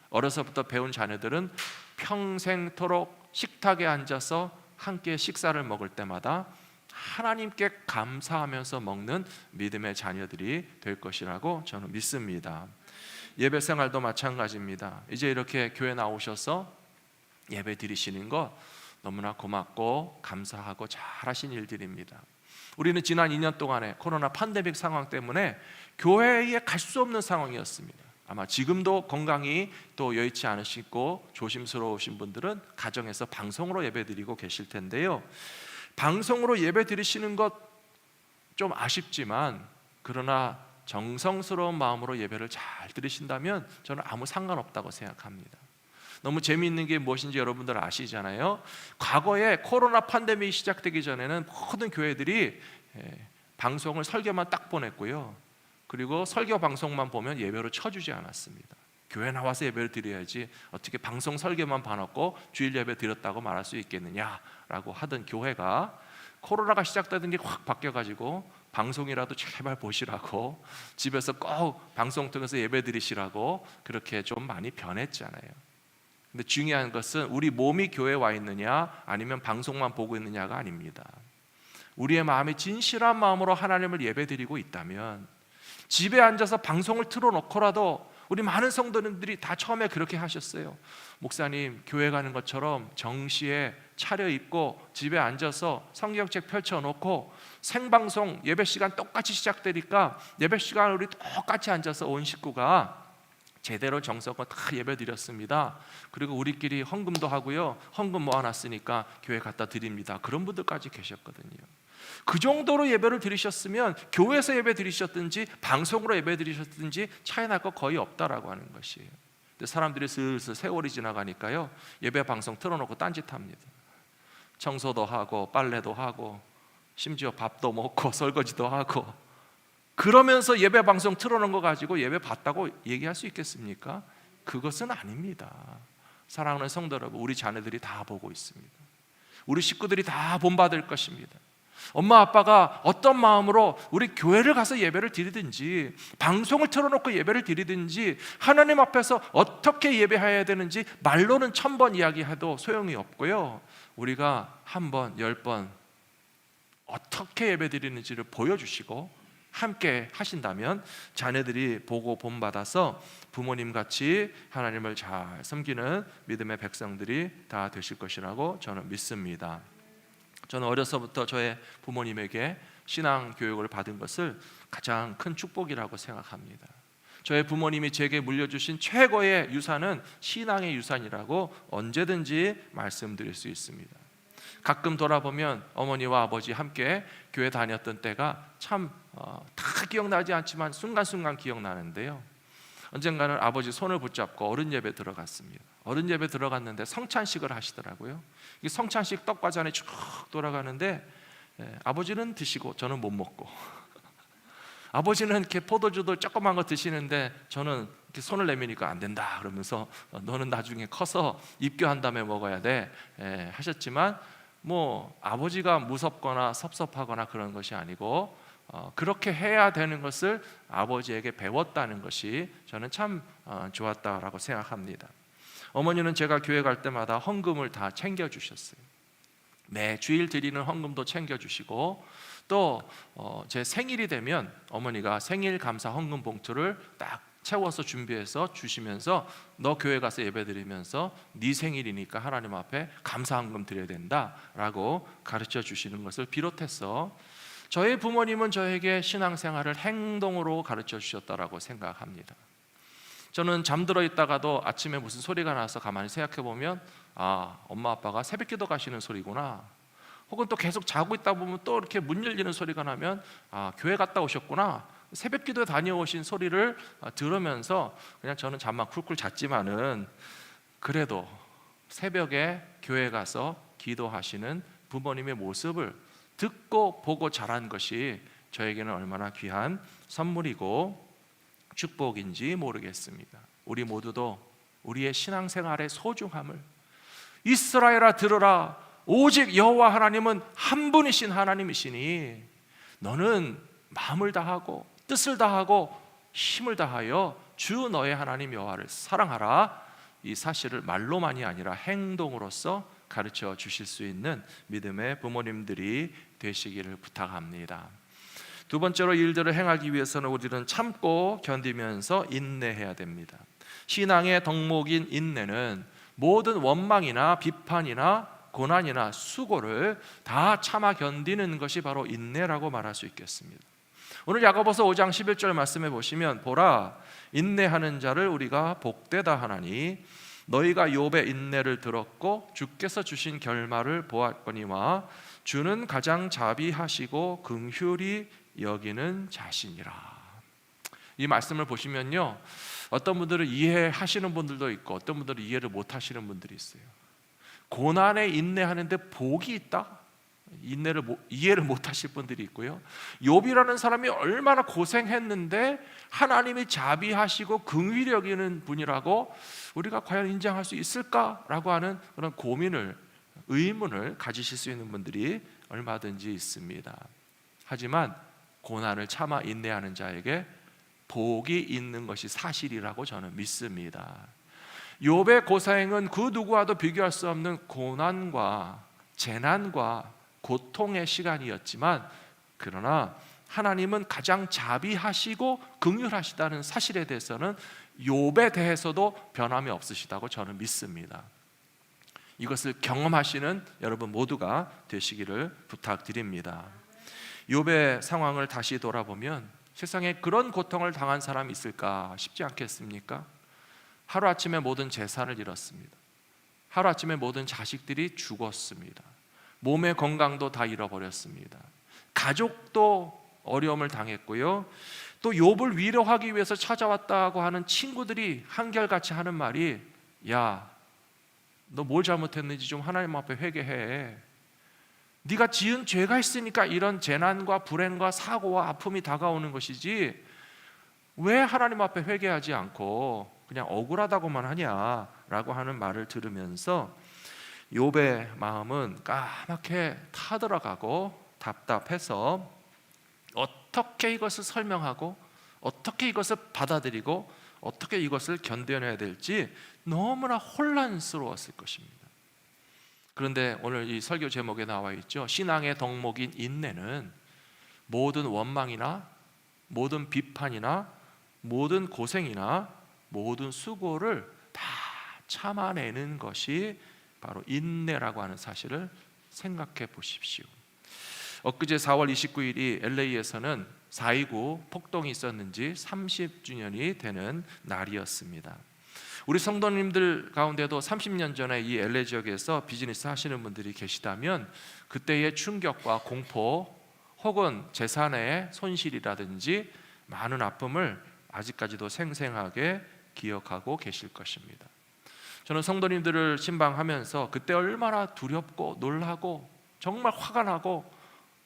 어려서부터 배운 자녀들은 평생토록 식탁에 앉아서 함께 식사를 먹을 때마다 하나님께 감사하면서 먹는 믿음의 자녀들이 될 것이라고 저는 믿습니다. 예배 생활도 마찬가지입니다. 이제 이렇게 교회 나오셔서 예배 드리시는 것 너무나 고맙고 감사하고 잘하신 일들입니다. 우리는 지난 2년 동안에 코로나 팬데믹 상황 때문에 교회에 갈 수 없는 상황이었습니다. 아마 지금도 건강이 또 여의치 않으시고 조심스러우신 분들은 가정에서 방송으로 예배 드리고 계실 텐데요, 방송으로 예배 드리시는 것 좀 아쉽지만 그러나 정성스러운 마음으로 예배를 잘 드리신다면 저는 아무 상관없다고 생각합니다. 너무 재미있는 게 무엇인지 여러분들 아시잖아요. 과거에 코로나 팬데믹이 시작되기 전에는 모든 교회들이 방송을 설교만 딱 보냈고요, 그리고 설교 방송만 보면 예배로 쳐주지 않았습니다. 교회 나와서 예배를 드려야지 어떻게 방송 설교만 봐놓고 주일 예배 드렸다고 말할 수 있겠느냐라고 하던 교회가 코로나가 시작되더니 확 바뀌어가지고 방송이라도 제발 보시라고, 집에서 꼭 방송 통해서 예배 드리시라고 그렇게 좀 많이 변했잖아요. 근데 중요한 것은 우리 몸이 교회에 와 있느냐 아니면 방송만 보고 있느냐가 아닙니다. 우리의 마음이 진실한 마음으로 하나님을 예배 드리고 있다면 집에 앉아서 방송을 틀어놓고라도 우리 많은 성도님들이 다 처음에 그렇게 하셨어요. 목사님, 교회 가는 것처럼 정시에 차려입고 집에 앉아서 성경책 펼쳐놓고 생방송 예배 시간 똑같이 시작되니까 예배 시간 우리 똑같이 앉아서 온 식구가 제대로 정성껏 다 예배 드렸습니다. 그리고 우리끼리 헌금도 하고요, 헌금 모아놨으니까 교회 갖다 드립니다. 그런 분들까지 계셨거든요. 그 정도로 예배를 드리셨으면 교회에서 예배 드리셨든지 방송으로 예배 드리셨든지 차이 날 거 거의 없다라고 하는 것이에요. 근데 사람들이 슬슬 세월이 지나가니까요, 예배 방송 틀어놓고 딴짓합니다. 청소도 하고 빨래도 하고 심지어 밥도 먹고 설거지도 하고, 그러면서 예배 방송 틀어놓은 거 가지고 예배 봤다고 얘기할 수 있겠습니까? 그것은 아닙니다. 사랑하는 성도 여러분, 우리 자녀들이 다 보고 있습니다. 우리 식구들이 다 본받을 것입니다. 엄마 아빠가 어떤 마음으로 우리 교회를 가서 예배를 드리든지 방송을 틀어놓고 예배를 드리든지 하나님 앞에서 어떻게 예배해야 되는지 말로는 1000번 이야기해도 소용이 없고요, 우리가 1번, 10번 어떻게 예배 드리는지를 보여주시고 함께 하신다면 자녀들이 보고 본받아서 부모님같이 하나님을 잘 섬기는 믿음의 백성들이 다 되실 것이라고 저는 믿습니다. 저는 어려서부터 저의 부모님에게 신앙 교육을 받은 것을 가장 큰 축복이라고 생각합니다. 저의 부모님이 제게 물려주신 최고의 유산은 신앙의 유산이라고 언제든지 말씀드릴 수 있습니다. 가끔 돌아보면 어머니와 아버지 함께 교회 다녔던 때가 참 다 기억나지 않지만 순간순간 기억나는데요, 언젠가는 아버지 손을 붙잡고 어른 예배 들어갔습니다. 어른 예배 들어갔는데 성찬식을 하시더라고요. 이 성찬식 떡과잔이 쭉 돌아가는데 아버지는 드시고 저는 못 먹고 아버지는 이렇게 포도주도 조그만 거 드시는데 저는 이렇게 손을 내미니까 안 된다 그러면서 너는 나중에 커서 입교한 다음에 먹어야 돼 하셨지만, 뭐 아버지가 무섭거나 섭섭하거나 그런 것이 아니고 그렇게 해야 되는 것을 아버지에게 배웠다는 것이 저는 참 좋았다라고 생각합니다. 어머니는 제가 교회 갈 때마다 헌금을 다 챙겨주셨어요. 매 주일 드리는 헌금도 챙겨주시고, 또 제 생일이 되면 어머니가 생일 감사 헌금 봉투를 딱 채워서 준비해서 주시면서 너 교회 가서 예배 드리면서 네 생일이니까 하나님 앞에 감사 헌금 드려야 된다라고 가르쳐 주시는 것을 비롯해서 저희 부모님은 저에게 신앙생활을 행동으로 가르쳐 주셨다라고 생각합니다. 저는 잠들어 있다가도 아침에 무슨 소리가 나서 가만히 생각해 보면 엄마 아빠가 새벽기도 가시는 소리구나, 혹은 또 계속 자고 있다 보면 또 이렇게 문 열리는 소리가 나면 교회 갔다 오셨구나, 새벽기도 다녀오신 소리를 들으면서 그냥 저는 잠만 쿨쿨 잤지만은 그래도 새벽에 교회 가서 기도하시는 부모님의 모습을 듣고 보고 자란 것이 저에게는 얼마나 귀한 선물이고 축복인지 모르겠습니다. 우리 모두도 우리의 신앙생활의 소중함을, 이스라엘아 들으라, 오직 여호와 하나님은 한 분이신 하나님이시니 너는 마음을 다하고 뜻을 다하고 힘을 다하여 주 너의 하나님 여호와를 사랑하라, 이 사실을 말로만이 아니라 행동으로서 가르쳐 주실 수 있는 믿음의 부모님들이 되시기를 부탁합니다. 두 번째로, 일들을 행하기 위해서는 우리는 참고 견디면서 인내해야 됩니다. 신앙의 덕목인 인내는 모든 원망이나 비판이나 고난이나 수고를 다 참아 견디는 것이 바로 인내라고 말할 수 있겠습니다. 오늘 야고보서 5장 11절 말씀해 보시면, 보라, 인내하는 자를 우리가 복되다 하나니 너희가 욥의 인내를 들었고 주께서 주신 결말을 보았거니와 주는 가장 자비하시고 긍휼히 여기는 자신이라. 이 말씀을 보시면요, 어떤 분들은 이해하시는 분들도 있고 어떤 분들은 이해를 못하시는 분들이 있어요. 고난에 인내하는데 복이 있다? 이해를 못하실 분들이 있고요, 욥이라는 사람이 얼마나 고생했는데 하나님이 자비하시고 긍휼히 여기는 분이라고 우리가 과연 인정할 수 있을까라고 하는 그런 고민을, 의문을 가지실 수 있는 분들이 얼마든지 있습니다. 하지만 고난을 참아 인내하는 자에게 복이 있는 것이 사실이라고 저는 믿습니다. 욥의 고생은 그 누구와도 비교할 수 없는 고난과 재난과 고통의 시간이었지만, 그러나 하나님은 가장 자비하시고 긍휼하시다는 사실에 대해서는 욥에 대해서도 변함이 없으시다고 저는 믿습니다. 이것을 경험하시는 여러분 모두가 되시기를 부탁드립니다. 욥의 상황을 다시 돌아보면 세상에 그런 고통을 당한 사람이 있을까 싶지 않겠습니까? 하루아침에 모든 재산을 잃었습니다. 하루아침에 모든 자식들이 죽었습니다. 몸의 건강도 다 잃어버렸습니다. 가족도 어려움을 당했고요. 또 욥을 위로하기 위해서 찾아왔다고 하는 친구들이 한결같이 하는 말이, 야, 너 뭘 잘못했는지 좀 하나님 앞에 회개해. 네가 지은 죄가 있으니까 이런 재난과 불행과 사고와 아픔이 다가오는 것이지 왜 하나님 앞에 회개하지 않고 그냥 억울하다고만 하냐라고 하는 말을 들으면서 욥의 마음은 까맣게 타들어가고 답답해서 어떻게 이것을 설명하고 어떻게 이것을 받아들이고 어떻게 이것을 견뎌내야 될지 너무나 혼란스러웠을 것입니다. 그런데 오늘 이 설교 제목에 나와 있죠. 신앙의 덕목인 인내는 모든 원망이나 모든 비판이나 모든 고생이나 모든 수고를 다 참아내는 것이 바로 인내라고 하는 사실을 생각해 보십시오. 엊그제 4월 29일이 LA에서는 4.29 폭동이 있었는지 30주년이 되는 날이었습니다. 우리 성도님들 가운데도 30년 전에 이 LA 지역에서 비즈니스 하시는 분들이 계시다면 그때의 충격과 공포 혹은 재산의 손실이라든지 많은 아픔을 아직까지도 생생하게 기억하고 계실 것입니다. 저는 성도님들을 신방하면서 그때 얼마나 두렵고 놀라고 정말 화가 나고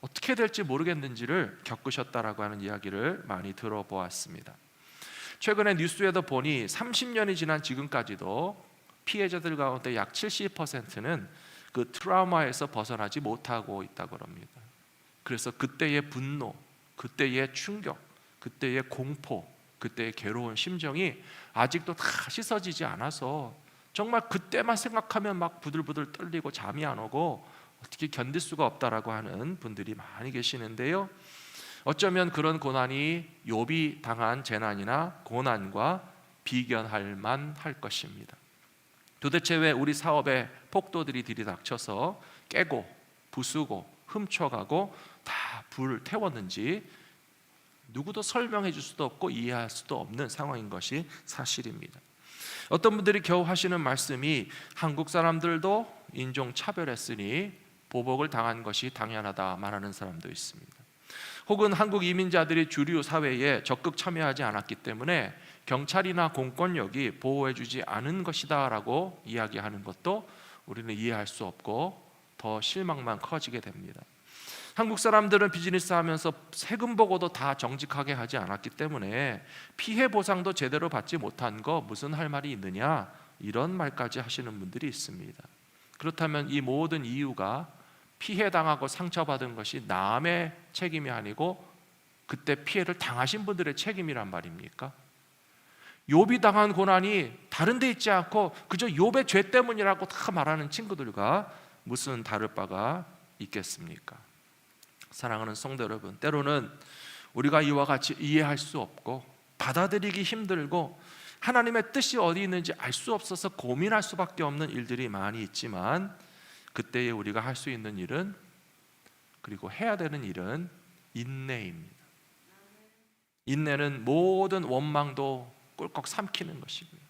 어떻게 될지 모르겠는지를 겪으셨다라고 하는 이야기를 많이 들어보았습니다. 최근에 뉴스에도 보니 30년이 지난 지금까지도 피해자들 가운데 약 70%는 그 트라우마에서 벗어나지 못하고 있다고 합니다. 그래서 그때의 분노, 그때의 충격, 그때의 공포, 그때의 괴로운 심정이 아직도 다 씻어지지 않아서 정말 그때만 생각하면 막 부들부들 떨리고 잠이 안 오고 어떻게 견딜 수가 없다라고 하는 분들이 많이 계시는데요. 어쩌면 그런 고난이 욥이 당한 재난이나 고난과 비견할 만할 것입니다. 도대체 왜 우리 사업에 폭도들이 들이닥쳐서 깨고 부수고 훔쳐가고 다 불을 태웠는지 누구도 설명해 줄 수도 없고 이해할 수도 없는 상황인 것이 사실입니다. 어떤 분들이 겨우 하시는 말씀이 한국 사람들도 인종차별했으니 보복을 당한 것이 당연하다 말하는 사람도 있습니다. 혹은 한국 이민자들이 주류 사회에 적극 참여하지 않았기 때문에 경찰이나 공권력이 보호해주지 않은 것이다 라고 이야기하는 것도 우리는 이해할 수 없고 더 실망만 커지게 됩니다. 한국 사람들은 비즈니스 하면서 세금 보고도 다 정직하게 하지 않았기 때문에 피해 보상도 제대로 받지 못한 거 무슨 할 말이 있느냐 이런 말까지 하시는 분들이 있습니다. 그렇다면 이 모든 이유가 피해당하고 상처받은 것이 남의 책임이 아니고 그때 피해를 당하신 분들의 책임이란 말입니까? 욥이 당한 고난이 다른 데 있지 않고 그저 욥의 죄 때문이라고 다 말하는 친구들과 무슨 다를 바가 있겠습니까? 사랑하는 성도 여러분, 때로는 우리가 이와 같이 이해할 수 없고 받아들이기 힘들고 하나님의 뜻이 어디 있는지 알 수 없어서 고민할 수밖에 없는 일들이 많이 있지만 그때에 우리가 할 수 있는 일은 그리고 해야 되는 일은 인내입니다. 인내는 모든 원망도 꿀꺽 삼키는 것이고요,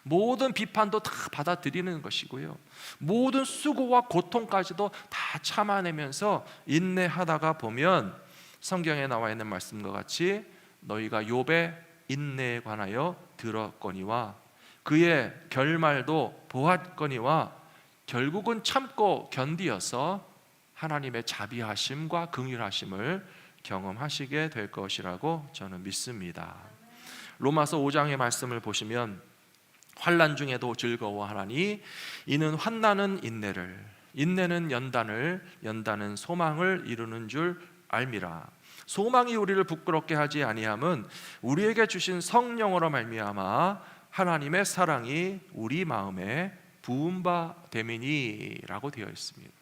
모든 비판도 다 받아들이는 것이고요, 모든 수고와 고통까지도 다 참아내면서 인내하다가 보면 성경에 나와 있는 말씀과 같이 너희가 욥의 인내에 관하여 들었거니와 그의 결말도 보았거니와 결국은 참고 견디어서 하나님의 자비하심과 긍휼하심을 경험하시게 될 것이라고 저는 믿습니다. 로마서 5장의 말씀을 보시면 환난 중에도 즐거워하나니 이는 환난은 인내를, 인내는 연단을, 연단은 소망을 이루는 줄 알미라. 소망이 우리를 부끄럽게 하지 아니함은 우리에게 주신 성령으로 말미암아 하나님의 사랑이 우리 마음에 부은 바 됨이니라고 되어 있습니다.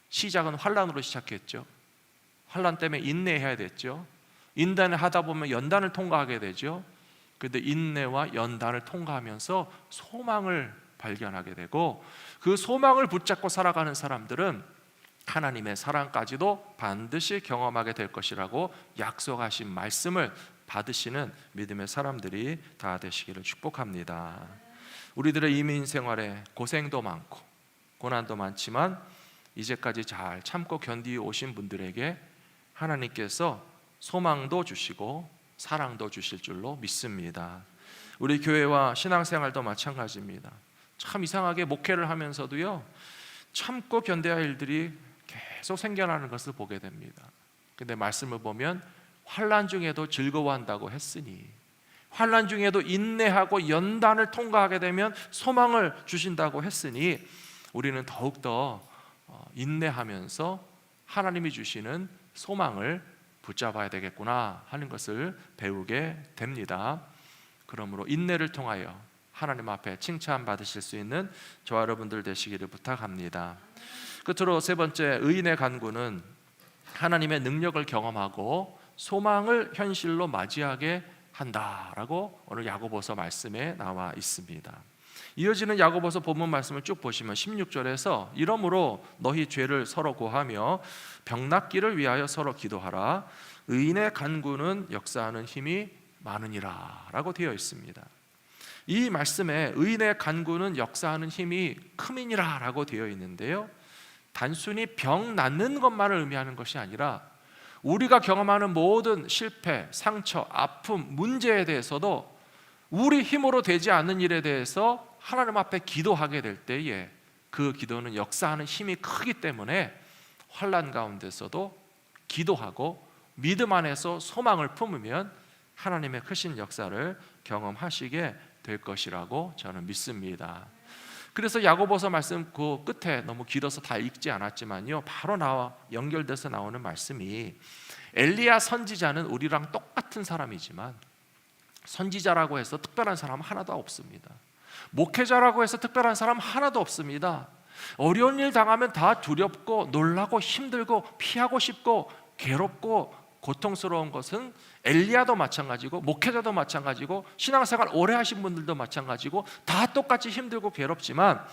시작은 환난으로 시작했죠. 환난 때문에 인내해야 됐죠. 인단을 하다 보면 연단을 통과하게 되죠. 근데 인내와 연단을 통과하면서 소망을 발견하게 되고, 그 소망을 붙잡고 살아가는 사람들은 하나님의 사랑까지도 반드시 경험하게 될 것이라고 약속하신 말씀을 받으시는 믿음의 사람들이 다 되시기를 축복합니다. 우리들의 이민 생활에 고생도 많고 고난도 많지만 이제까지 잘 참고 견디 오신 분들에게 하나님께서 소망도 주시고 사랑도 주실 줄로 믿습니다. 우리 교회와 신앙생활도 마찬가지입니다. 참 이상하게 목회를 하면서도요, 참고 견뎌야 할 일들이 계속 생겨나는 것을 보게 됩니다. 근데 말씀을 보면 환난 중에도 즐거워한다고 했으니, 환난 중에도 인내하고 연단을 통과하게 되면 소망을 주신다고 했으니, 우리는 더욱더 인내하면서 하나님이 주시는 소망을 붙잡아야 되겠구나 하는 것을 배우게 됩니다. 그러므로 인내를 통하여 하나님 앞에 칭찬받으실 수 있는 저와 여러분들 되시기를 부탁합니다. 끝으로 세 번째, 의인의 간구는 하나님의 능력을 경험하고 소망을 현실로 맞이하게 한다라고 오늘 야고보서 말씀에 나와 있습니다. 이어지는 야고보서 본문 말씀을 쭉 보시면 16절에서 이러므로 너희 죄를 서로 고하며 병낫기를 위하여 서로 기도하라. 의인의 간구는 역사하는 힘이 많으니라 라고 되어 있습니다. 이 말씀에 의인의 간구는 역사하는 힘이 크미니라 라고 되어 있는데요, 단순히 병 낫는 것만을 의미하는 것이 아니라 우리가 경험하는 모든 실패, 상처, 아픔, 문제에 대해서도 우리 힘으로 되지 않는 일에 대해서 하나님 앞에 기도하게 될 때에 그 기도는 역사하는 힘이 크기 때문에 환난 가운데서도 기도하고 믿음 안에서 소망을 품으면 하나님의 크신 역사를 경험하시게 될 것이라고 저는 믿습니다. 그래서 야고보서 말씀 그 끝에 너무 길어서 다 읽지 않았지만요, 바로 나와 연결돼서 나오는 말씀이, 엘리야 선지자는 우리랑 똑같은 사람이지만 선지자라고 해서 특별한 사람은 하나도 없습니다. 목회자라고 해서 특별한 사람 하나도 없습니다. 어려운 일 당하면 다 두렵고 놀라고 힘들고 피하고 싶고 괴롭고 고통스러운 것은 엘리야도 마찬가지고 목회자도 마찬가지고 신앙생활 오래 하신 분들도 마찬가지고 다 똑같이 힘들고 괴롭지만,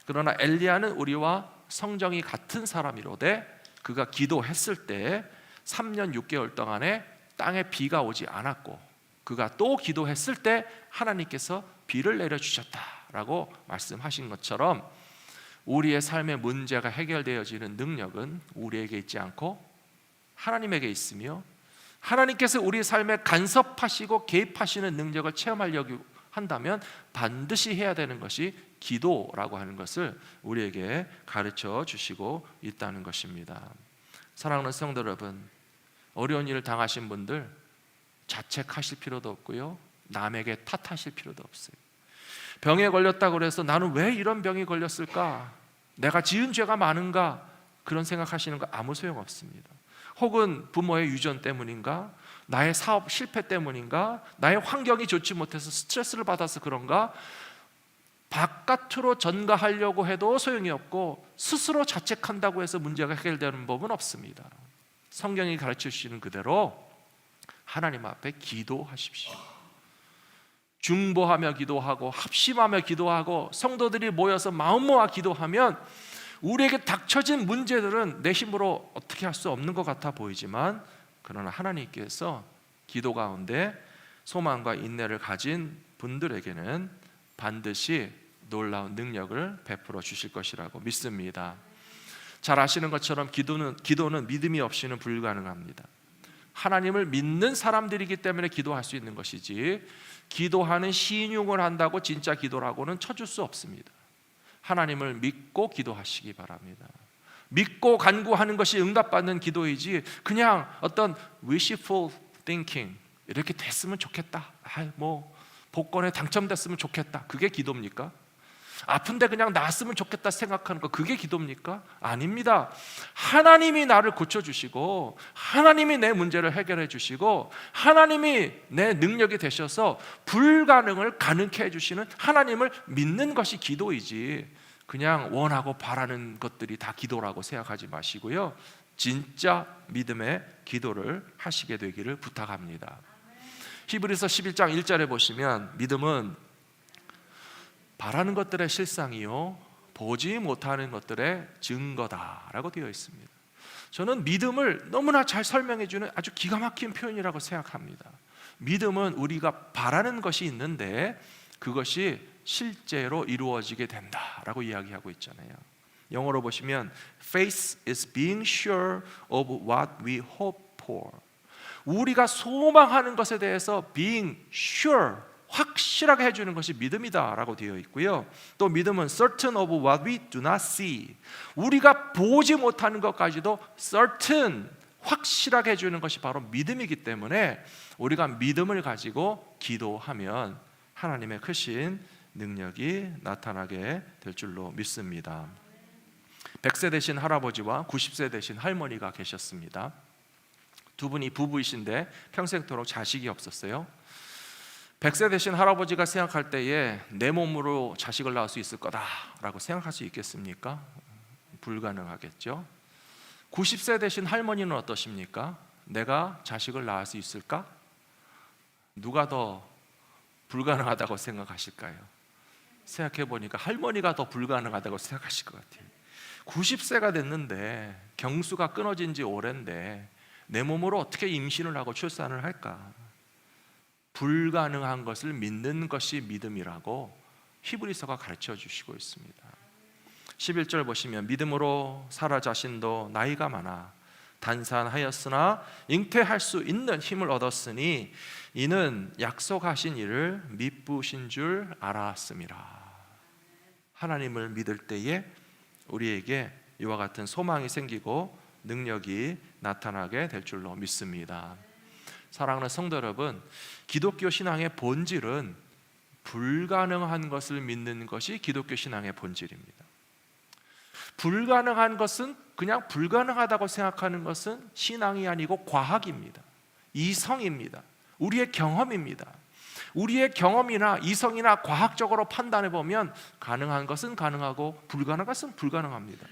그러나 엘리야는 우리와 성정이 같은 사람이로되 그가 기도했을 때 3년 6개월 동안에 땅에 비가 오지 않았고, 그가 또 기도했을 때 하나님께서 비를 내려주셨다라고 말씀하신 것처럼 우리의 삶의 문제가 해결되어지는 능력은 우리에게 있지 않고 하나님에게 있으며, 하나님께서 우리 삶에 간섭하시고 개입하시는 능력을 체험하려고 한다면 반드시 해야 되는 것이 기도라고 하는 것을 우리에게 가르쳐 주시고 있다는 것입니다. 사랑하는 성도 여러분, 어려운 일을 당하신 분들 자책하실 필요도 없고요, 남에게 탓하실 필요도 없어요. 병에 걸렸다고 해서 나는 왜 이런 병이 걸렸을까? 내가 지은 죄가 많은가? 그런 생각하시는 거 아무 소용없습니다. 혹은 부모의 유전 때문인가? 나의 사업 실패 때문인가? 나의 환경이 좋지 못해서 스트레스를 받아서 그런가? 바깥으로 전가하려고 해도 소용이 없고 스스로 자책한다고 해서 문제가 해결되는 법은 없습니다. 성경이 가르쳐 주시는 그대로 하나님 앞에 기도하십시오. 중보하며 기도하고 합심하며 기도하고 성도들이 모여서 마음 모아 기도하면 우리에게 닥쳐진 문제들은 내 힘으로 어떻게 할 수 없는 것 같아 보이지만, 그러나 하나님께서 기도 가운데 소망과 인내를 가진 분들에게는 반드시 놀라운 능력을 베풀어 주실 것이라고 믿습니다. 잘 아시는 것처럼 기도는 믿음이 없이는 불가능합니다. 하나님을 믿는 사람들이기 때문에 기도할 수 있는 것이지, 기도하는 신용을 한다고 진짜 기도라고는 쳐줄 수 없습니다. 하나님을 믿고 기도하시기 바랍니다. 믿고 간구하는 것이 응답받는 기도이지, 그냥 어떤 wishful thinking, 이렇게 됐으면 좋겠다, 복권에 당첨됐으면 좋겠다, 그게 기도입니까? 아픈데 그냥 나았으면 좋겠다 생각하는 거, 그게 기도입니까? 아닙니다. 하나님이 나를 고쳐주시고 하나님이 내 문제를 해결해 주시고 하나님이 내 능력이 되셔서 불가능을 가능케 해주시는 하나님을 믿는 것이 기도이지, 그냥 원하고 바라는 것들이 다 기도라고 생각하지 마시고요, 진짜 믿음의 기도를 하시게 되기를 부탁합니다. 히브리서 11장 1절에 보시면 믿음은 바라는 것들의 실상이요 보지 못하는 것들의 증거다라고 되어 있습니다. 저는 믿음을 너무나 잘 설명해 주는 아주 기가 막힌 표현이라고 생각합니다. 믿음은 우리가 바라는 것이 있는데 그것이 실제로 이루어지게 된다라고 이야기하고 있잖아요. 영어로 보시면 Faith is being sure of what we hope for. 우리가 소망하는 것에 대해서 being sure, 확실하게 해주는 것이 믿음이다라고 되어 있고요. 또 믿음은 certain of what we do not see. 우리가 보지 못하는 것까지도 certain, 확실하게 해주는 것이 바로 믿음이기 때문에 우리가 믿음을 가지고 기도하면 하나님의 크신 능력이 나타나게 될 줄로 믿습니다. 100세 되신 할아버지와 90세 되신 할머니가 계셨습니다. 두 분이 부부이신데 평생토록 자식이 없었어요. 100세 되신 할아버지가 생각할 때에 내 몸으로 자식을 낳을 수 있을 거다라고 생각할 수 있겠습니까? 불가능하겠죠. 90세 되신 할머니는 어떠십니까? 내가 자식을 낳을 수 있을까? 누가 더 불가능하다고 생각하실까요? 생각해 보니까 할머니가 더 불가능하다고 생각하실 것 같아요. 90세가 됐는데 경수가 끊어진 지 오랜데 내 몸으로 어떻게 임신을 하고 출산을 할까? 불가능한 것을 믿는 것이 믿음이라고 히브리서가 가르쳐 주시고 있습니다. 11절 보시면 믿음으로 사라 자신도 나이가 많아 단산하였으나 잉태할 수 있는 힘을 얻었으니 이는 약속하신 일을 미쁘신 줄 알았음이라. 하나님을 믿을 때에 우리에게 이와 같은 소망이 생기고 능력이 나타나게 될 줄로 믿습니다. 사랑하는 성도 여러분, 기독교 신앙의 본질은 불가능한 것을 믿는 것이 기독교 신앙의 본질입니다. 불가능한 것은 그냥 불가능하다고 생각하는 것은 신앙이 아니고 과학입니다. 이성입니다. 우리의 경험입니다. 우리의 경험이나 이성이나 과학적으로 판단해 보면 가능한 것은 가능하고 불가능한 것은 불가능합니다.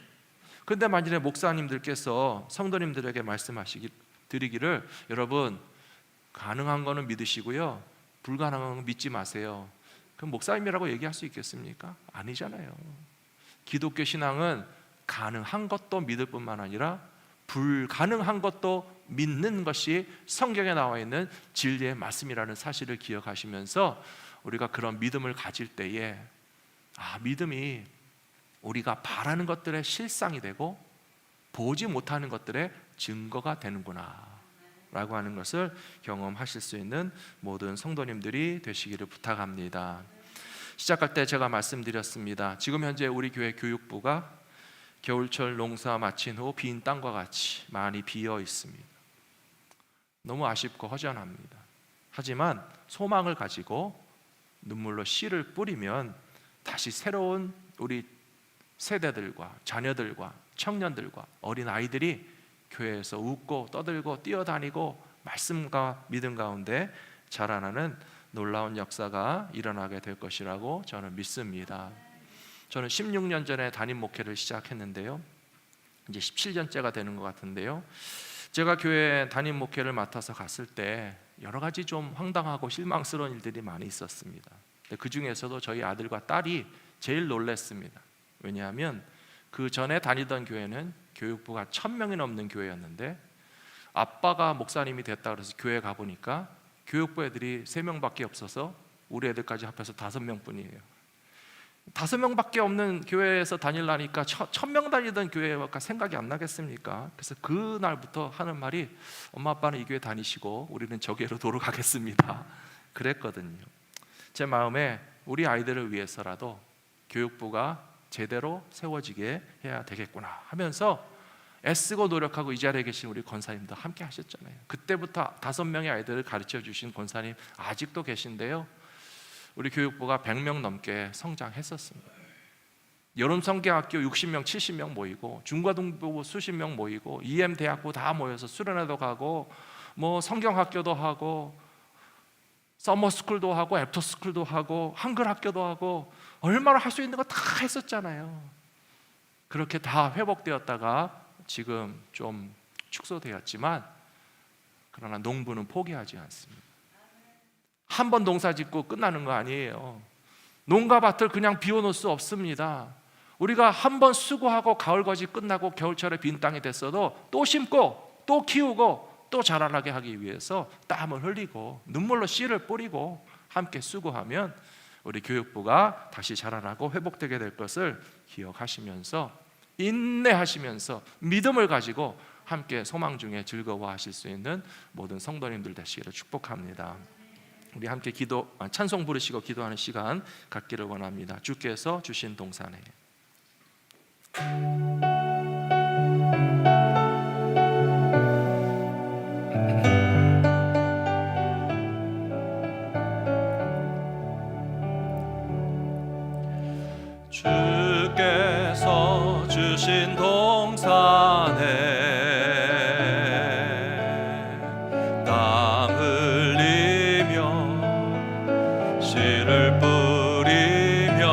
그런데 만일에 목사님들께서 성도님들에게 드리기를 여러분 가능한 거는 믿으시고요 불가능한 건 믿지 마세요. 그럼 목사님이라고 얘기할 수 있겠습니까? 아니잖아요. 기독교 신앙은 가능한 것도 믿을 뿐만 아니라 불가능한 것도 믿는 것이 성경에 나와 있는 진리의 말씀이라는 사실을 기억하시면서 우리가 그런 믿음을 가질 때에 믿음이 우리가 바라는 것들의 실상이 되고 보지 못하는 것들의 증거가 되는구나 라고 하는 것을 경험하실 수 있는 모든 성도님들이 되시기를 부탁합니다. 시작할 때 제가 말씀드렸습니다. 지금 현재 우리 교회 교육부가 겨울철 농사 마친 후 빈 땅과 같이 많이 비어 있습니다. 너무 아쉽고 허전합니다. 하지만 소망을 가지고 눈물로 씨를 뿌리면 다시 새로운 우리 세대들과 자녀들과 청년들과 어린 아이들이 교회에서 웃고 떠들고 뛰어다니고 말씀과 믿음 가운데 자라나는 놀라운 역사가 일어나게 될 것이라고 저는 믿습니다. 저는 16년 전에 담임 목회를 시작했는데요 이제 17년째가 되는 것 같은데요 제가 교회 담임 목회를 맡아서 갔을 때 여러 가지 좀 황당하고 실망스러운 일들이 많이 있었습니다. 그 중에서도 저희 아들과 딸이 제일 놀랐습니다. 왜냐하면 그 전에 다니던 교회는 교육부가 1000명이 넘는 교회였는데 아빠가 목사님이 됐다 그래서 교회 가보니까 교육부 애들이 3명밖에 없어서 우리 애들까지 합해서 5명 뿐이에요. 5명밖에 없는 교회에서 다니려니까 1000명 다니던 교회가 생각이 안 나겠습니까? 그래서 그날부터 하는 말이 엄마 아빠는 이 교회 다니시고 우리는 저 교회로 돌아가겠습니다 그랬거든요. 제 마음에 우리 아이들을 위해서라도 교육부가 제대로 세워지게 해야 되겠구나 하면서 애쓰고 노력하고 이 자리에 계신 우리 권사님도 함께 하셨잖아요. 그때부터 5명의 아이들을 가르쳐 주신 권사님 아직도 계신데요 우리 교육부가 100명 넘게 성장했었습니다. 여름성경학교 60명 70명 모이고 중고등부 수십 명 모이고 EM대학부 다 모여서 수련회도 가고 뭐 성경학교도 하고 서머스쿨도 하고 애프터스쿨도 하고 한글학교도 하고 얼마나 할 수 있는 거 다 했었잖아요. 그렇게 다 회복되었다가 지금 좀 축소되었지만 그러나 농부는 포기하지 않습니다. 한 번 농사 짓고 끝나는 거 아니에요. 농가밭을 그냥 비워놓을 수 없습니다. 우리가 한 번 수고하고 가을거지 끝나고 겨울철에 빈 땅이 됐어도 또 심고 또 키우고 또 자라나게 하기 위해서 땀을 흘리고 눈물로 씨를 뿌리고 함께 수고하면 우리 교육부가 다시 자라나고 회복되게 될 것을 기억하시면서 인내하시면서 믿음을 가지고 함께 소망 중에 즐거워하실 수 있는 모든 성도님들 되시기를 축복합니다. 우리 함께 찬송 부르시고 기도하는 시간 갖기를 원합니다. 주께서 주신 동산에. 주께서 주신 동산에 땀 흘리며 씨를 뿌리며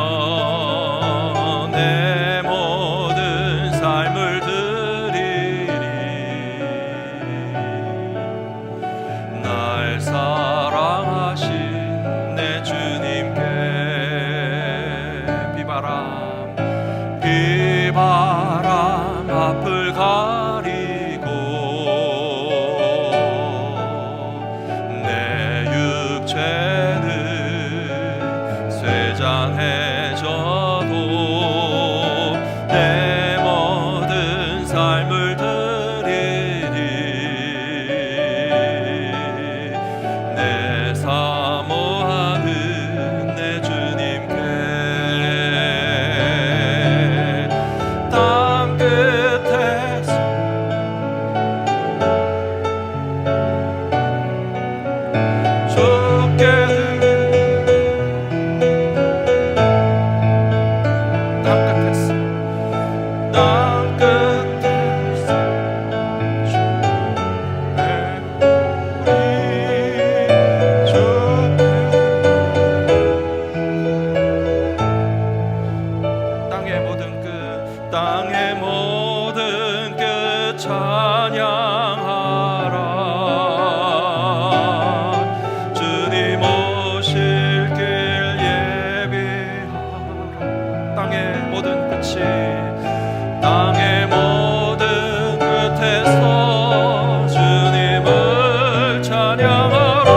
내 모든 삶을 드리리. 날 사랑하신 내 주님께 비바람 앞을 가리고 내 육체는 쇠잔해져도 내 모든 삶을 드리리. 내 사모하는 내 주님께 땅 끝에서 주께 땅 끝에서 땅의 모든 끝 찬양하라. 주님 오실 길 예비하라. 땅의 모든 끝이 땅의 모든 끝에서 주님을 찬양하라.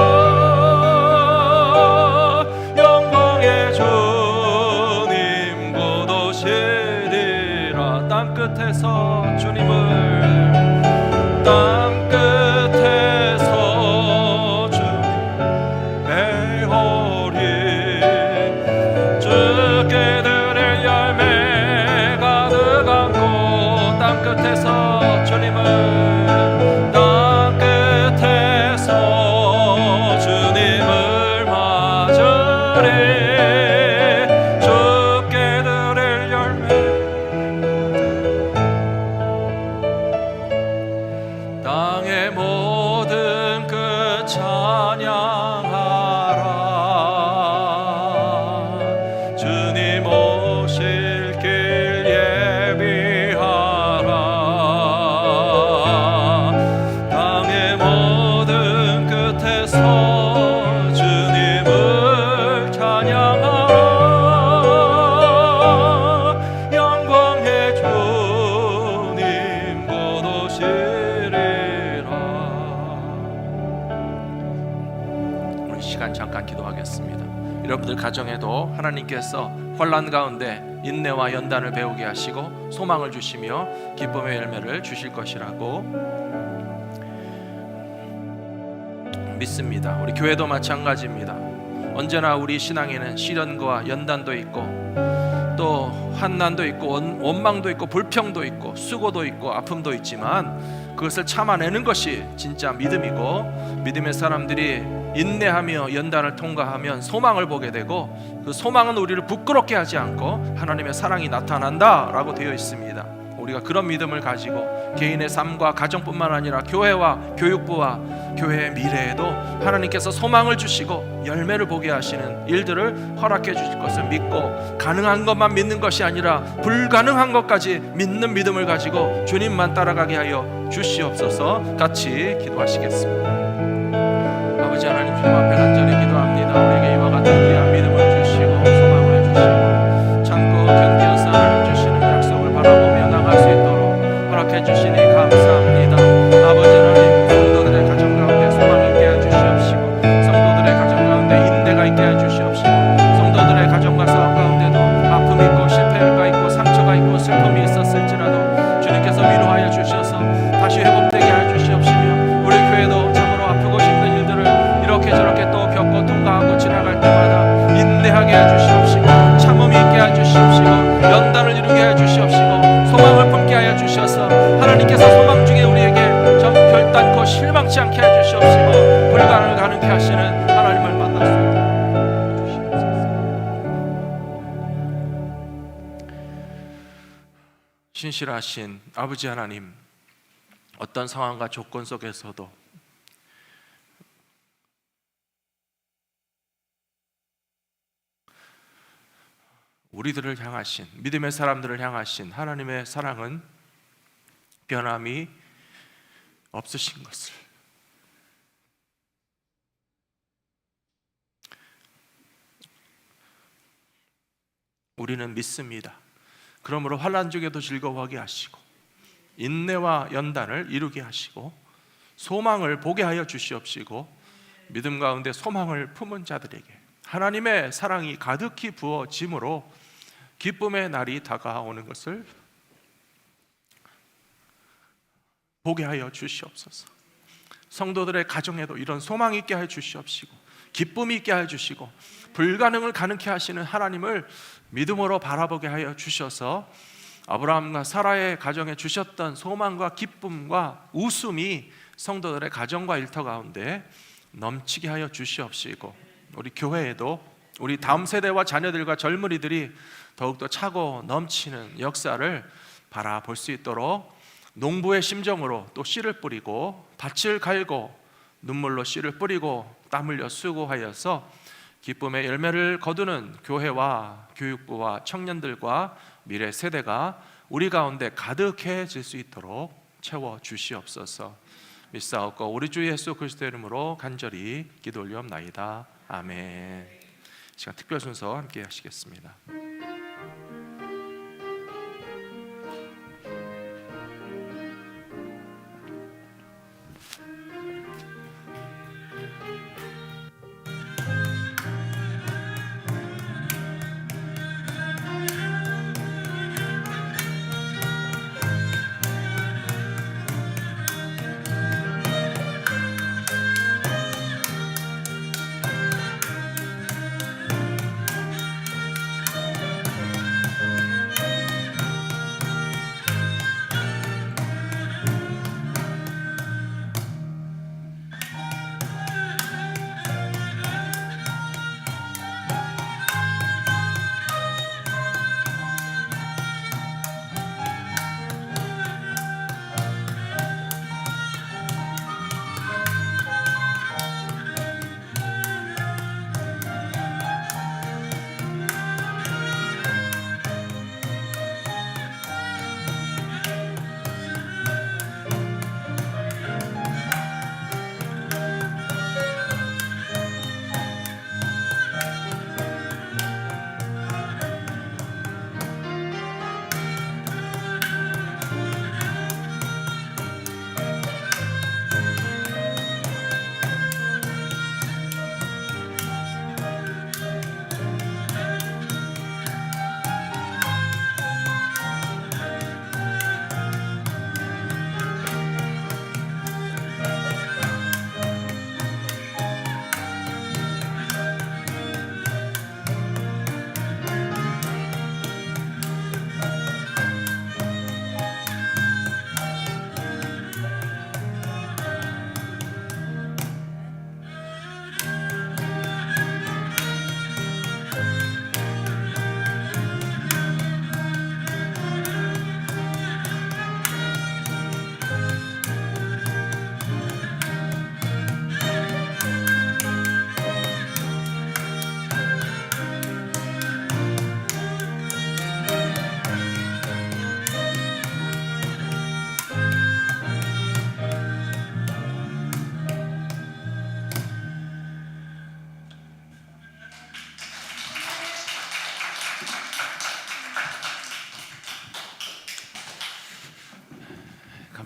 영광의 주님 곧 오시리라. 땅 끝에서 주님을 땅 끝에서 주님 배우리. 주께 드릴 열매 가득 안고 땅 끝에서 주님을 땅 끝에서 주님을 맞으리. 주께 드릴 열매 땅의 모든 끝 찬양하라. 주님 오실 길 예비하라. 땅의 모든 끝에서 주님을 찬양하라. 영광의 주님 곧 오시리라. 우리 시간 잠깐 기도하겠습니다. 여러분들 가정에도 하나님께서 환난 가운데 인내와 연단을 배우게 하시고 소망을 주시며 기쁨의 열매를 주실 것이라고 믿습니다. 우리 교회도 마찬가지입니다. 언제나 우리 신앙에는 시련과 연단도 있고 또 환난도 있고 원망도 있고 불평도 있고 수고도 있고 아픔도 있지만 그것을 참아내는 것이 진짜 믿음이고, 믿음의 사람들이 인내하며 연단을 통과하면 소망을 보게 되고, 그 소망은 우리를 부끄럽게 하지 않고 하나님의 사랑이 나타난다라고 되어 있습니다. 우리가 그런 믿음을 가지고 개인의 삶과 가정뿐만 아니라 교회와 교육부와 교회의 미래에도 하나님께서 소망을 주시고 열매를 보게 하시는 일들을 허락해 주실 것을 믿고, 가능한 것만 믿는 것이 아니라 불가능한 것까지 믿는 믿음을 가지고 주님만 따라가게 하여 주시옵소서. 같이 기도하시겠습니다. 아버지 하나님, 주님 앞에 간절히 기도합니다. 우리에게 이와 같은 귀한 믿음을 주시고 소망을 주시고 참고 견디어서 하나님 주시는 약속을 바라보며 나갈 수 있도록 허락해 주시니 감사합니다. 아버지 하나님, 성도들의 가정 가운데 소망 있게 해 주시옵시고 성도들의 가정 가운데 인내가 있게 해 주시옵시고 성도들의 가정과 사업 가운데도 아픔이 있고 실패가 있고 상처가 있고 슬픔이 있었을지라도 주님께서 위로하여 주셔서 다시 회복되게 해 주시옵시며 우리 교회도 참으로 아프고 힘든 일들을 이렇게 저렇게 또 겪고 통과하고 지나갈 때마다 인내하게 해 주시옵시고 참음이 있게 해 주시옵시고 연단을 이루게 해 주시옵시고 소망을 품게 하여 주셔서 하나님께서 소망 중에 우리에게 결단코 실망치 않게 해 주시옵시고 불가능을 가능케 하시는 하나님을 만날 수 있도록 주시옵소서. 신실하신 아버지 하나님, 어떤 상황과 조건 속에서도 우리들을 향하신, 믿음의 사람들을 향하신 하나님의 사랑은 변함이 없으신 것을 우리는 믿습니다. 그러므로 환난 중에도 즐거워하게 하시고 인내와 연단을 이루게 하시고 소망을 보게 하여 주시옵시고 믿음 가운데 소망을 품은 자들에게 하나님의 사랑이 가득히 부어짐으로 기쁨의 날이 다가오는 것을 보게 하여 주시옵소서. 성도들의 가정에도 이런 소망 있게 하여 주시옵시고 기쁨 있게 하여 주시고 불가능을 가능케 하시는 하나님을 믿음으로 바라보게 하여 주셔서 아브라함과 사라의 가정에 주셨던 소망과 기쁨과 웃음이 성도들의 가정과 일터 가운데 넘치게 하여 주시옵시고 우리 교회에도 우리 다음 세대와 자녀들과 젊은이들이 더욱더 차고 넘치는 역사를 바라볼 수 있도록 농부의 심정으로 또 씨를 뿌리고 밭을 갈고 눈물로 씨를 뿌리고 땀 흘려 수고하여서 기쁨의 열매를 거두는 교회와 교육부와 청년들과 미래 세대가 우리 가운데 가득해질 수 있도록 채워 주시옵소서. 믿사옵고 우리 주 예수 그리스도의 이름으로 간절히 기도 올리옵나이다. 아멘. 시간 특별 순서 함께 하시겠습니다.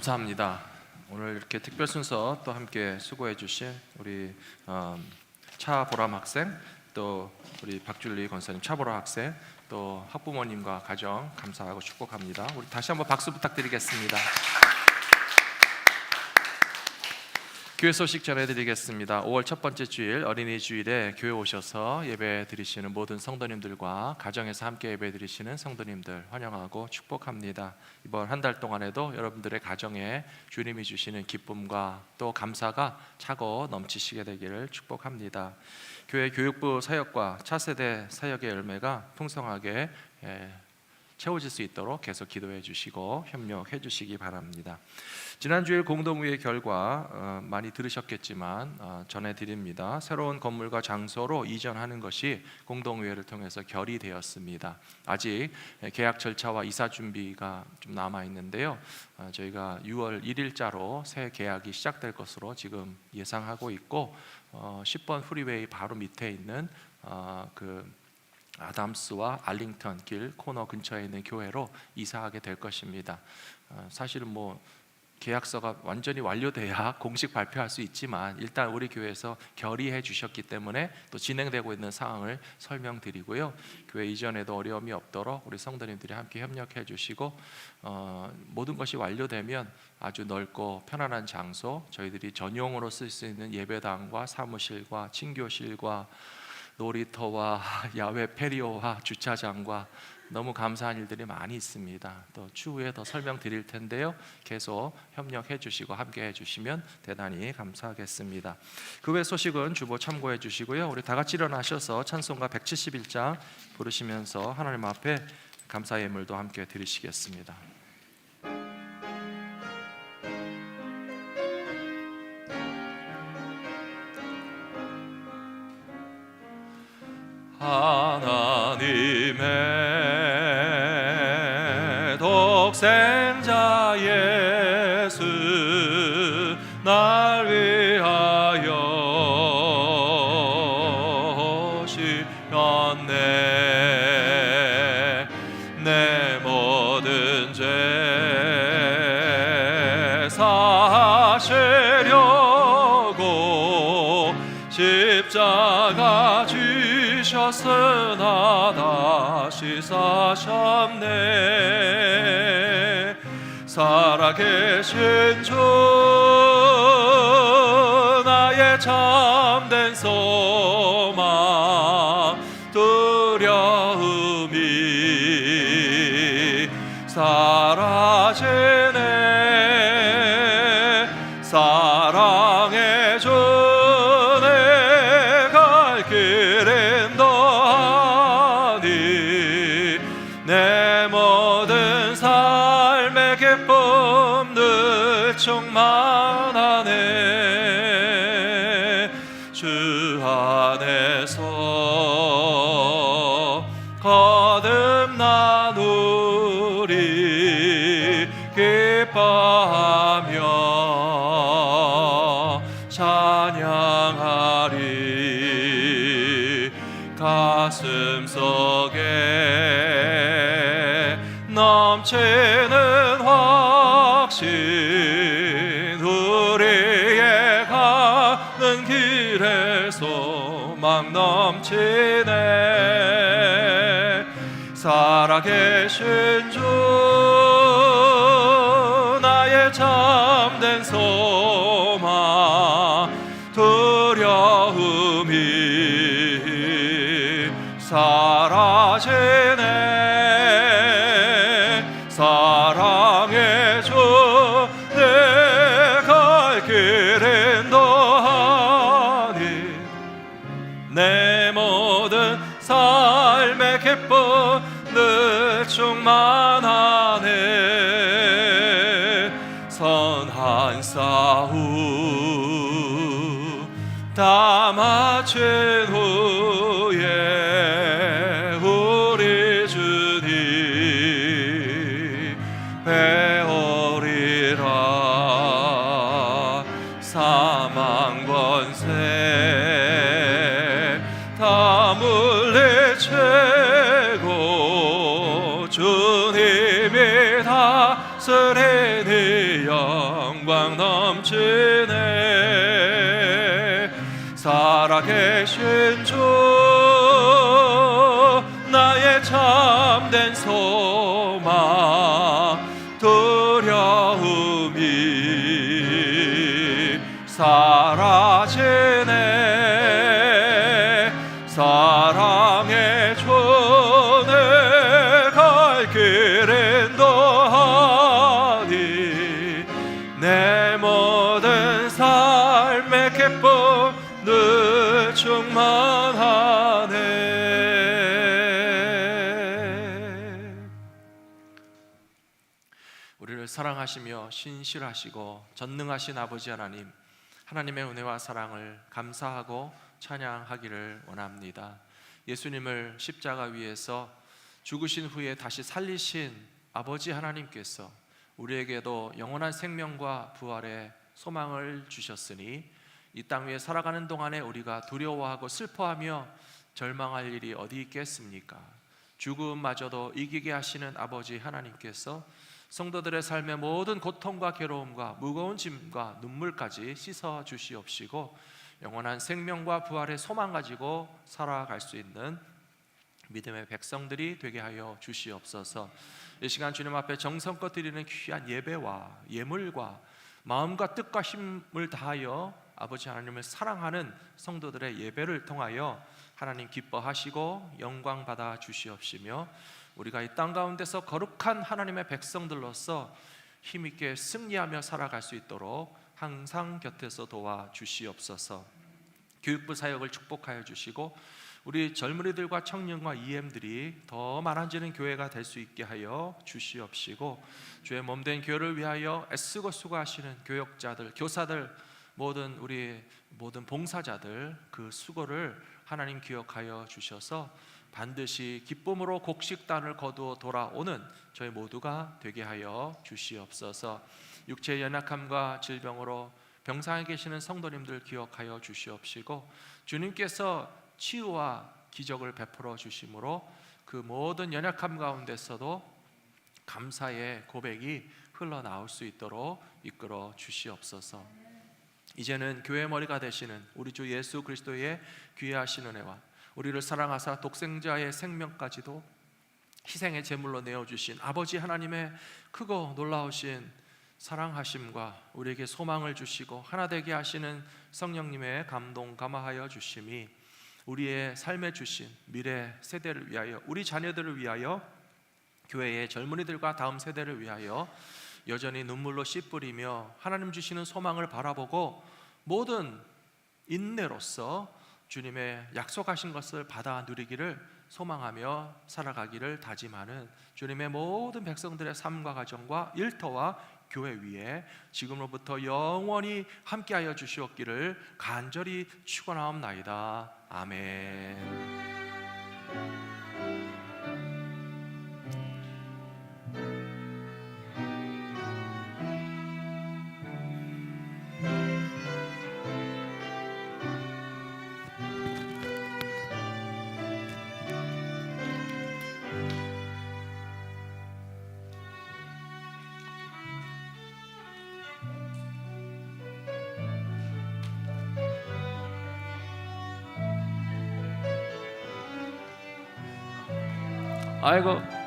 감사합니다. 오늘 이렇게 특별 순서 또 함께 수고해 주신 우리 차보람 학생, 또 우리 박줄리 권사님, 차보람 학생, 또 학부모님과 가정 감사하고 축복합니다. 우리 다시 한번 박수 부탁드리겠습니다. 교회 소식 전해드리겠습니다. 5월 첫 번째 주일 어린이 주일에 교회 오셔서 예배 드리시는 모든 성도님들과 가정에서 함께 예배 드리시는 성도님들 환영하고 축복합니다. 이번 한 달 동안에도 여러분들의 가정에 주님이 주시는 기쁨과 또 감사가 차고 넘치시게 되기를 축복합니다. 교회 교육부 사역과 차세대 사역의 열매가 풍성하게 채워질 수 있도록 계속 기도해 주시고 협력해 주시기 바랍니다. 지난주일 공동회의 결과 많이 들으셨겠지만 전해드립니다. 새로운 건물과 장소로 이전하는 것이 공동회의를 통해서 결의되었습니다. 아직 계약 절차와 이사 준비가 좀 남아 있는데요. 저희가 6월 1일자로 새 계약이 시작될 것으로 지금 예상하고 있고 10번 프리웨이 바로 밑에 있는 그 아담스와 알링턴 길 코너 근처에 있는 교회로 이사하게 될 것입니다. 사실은 뭐 계약서가 완전히 완료돼야 공식 발표할 수 있지만 일단 우리 교회에서 결의해 주셨기 때문에 또 진행되고 있는 상황을 설명드리고요. 교회 이전에도 어려움이 없도록 우리 성도님들이 함께 협력해 주시고 모든 것이 완료되면 아주 넓고 편안한 장소, 저희들이 전용으로 쓸 수 있는 예배당과 사무실과 친교실과 놀이터와 야외 페리오와 주차장과 너무 감사한 일들이 많이 있습니다. 또 추후에 더 설명드릴 텐데요. 계속 협력해 주시고 함께 해 주시면 대단히 감사하겠습니다. 그 외 소식은 주보 참고해 주시고요. 우리 다 같이 일어나셔서 찬송가 171장 부르시면서 하나님 앞에 감사 예물도 함께 드리시겠습니다. 하나님의 독생자 예수 날 위하여 오시었네. 내 모든 죄 사시려고 십자가 주셨으나 다시 사셨네. 살아계신 주 나의 참된 소망 두려움이 사라지네. 사랑의 주 내 갈 길은 더하니 내 모든 삶의 기쁨 늘 충만하네. 주 안에서 거듭나누리 기뻐하며 찬양하리. 가슴 속에 넘치는 확신 우리의 가는 길에 소망 넘치네. 살아계신 주 나의 참된 소망 두려움이 사라지네. 사랑의 주 내 갈 길은 더하니 내 모든 삶의 기쁨 늘 충만하네. 선한 싸움 다 마친 후에 우리 주님 배우리라. 사망 권세 다 물리치고 주님이 다스리니여 사라지네. 살아계신 주 나의 참된 소망 두려움이 사라지네. 사랑의 주 내 갈 길은 더하니 내 모든 삶의 기쁨 늘 충만하네. 우리를 사랑하시며 신실하시고 전능하신 아버지 하나님, 하나님의 은혜와 사랑을 감사하고 찬양하기를 원합니다. 예수님을 십자가 위에서 죽으신 후에 다시 살리신 아버지 하나님께서 우리에게도 영원한 생명과 부활의 소망을 주셨으니 이 땅 위에 살아가는 동안에 우리가 두려워하고 슬퍼하며 절망할 일이 어디 있겠습니까? 죽음마저도 이기게 하시는 아버지 하나님께서 성도들의 삶의 모든 고통과 괴로움과 무거운 짐과 눈물까지 씻어 주시옵시고 영원한 생명과 부활의 소망 가지고 살아갈 수 있는 믿음의 백성들이 되게 하여 주시옵소서. 이 시간 주님 앞에 정성껏 드리는 귀한 예배와 예물과 마음과 뜻과 힘을 다하여 아버지 하나님을 사랑하는 성도들의 예배를 통하여 하나님 기뻐하시고 영광 받아 주시옵시며 우리가 이 땅 가운데서 거룩한 하나님의 백성들로서 힘있게 승리하며 살아갈 수 있도록 항상 곁에서 도와 주시옵소서. 교육부 사역을 축복하여 주시고 우리 젊은이들과 청년과 EM들이 더 많아지는 교회가 될 수 있게 하여 주시옵시고 주의 몸된 교회를 위하여 애쓰고 수고하시는 교역자들, 교사들, 우리 모든 봉사자들 그 수고를 하나님 기억하여 주셔서 반드시 기쁨으로 곡식단을 거두어 돌아오는 저희 모두가 되게 하여 주시옵소서. 육체의 연약함과 질병으로 병상에 계시는 성도님들 기억하여 주시옵시고 주님께서 치유와 기적을 베풀어 주심으로 그 모든 연약함 가운데서도 감사의 고백이 흘러나올 수 있도록 이끌어 주시옵소서. 이제는 교회 머리가 되시는 우리 주 예수 그리스도의 귀하신 은혜와 우리를 사랑하사 독생자의 생명까지도 희생의 제물로 내어주신 아버지 하나님의 크고 놀라우신 사랑하심과 우리에게 소망을 주시고 하나 되게 하시는 성령님의 감동 감화하여 주심이 우리의 삶에 주신 미래 세대를 위하여, 우리 자녀들을 위하여, 교회의 젊은이들과 다음 세대를 위하여 여전히 눈물로 씨 뿌리며 하나님 주시는 소망을 바라보고 모든 인내로서 주님의 약속하신 것을 받아 누리기를 소망하며 살아가기를 다짐하는 주님의 모든 백성들의 삶과 가정과 일터와 교회 위에 지금로부터 영원히 함께하여 주시옵기를 간절히 축원하옵나이다. 아멘. 아이고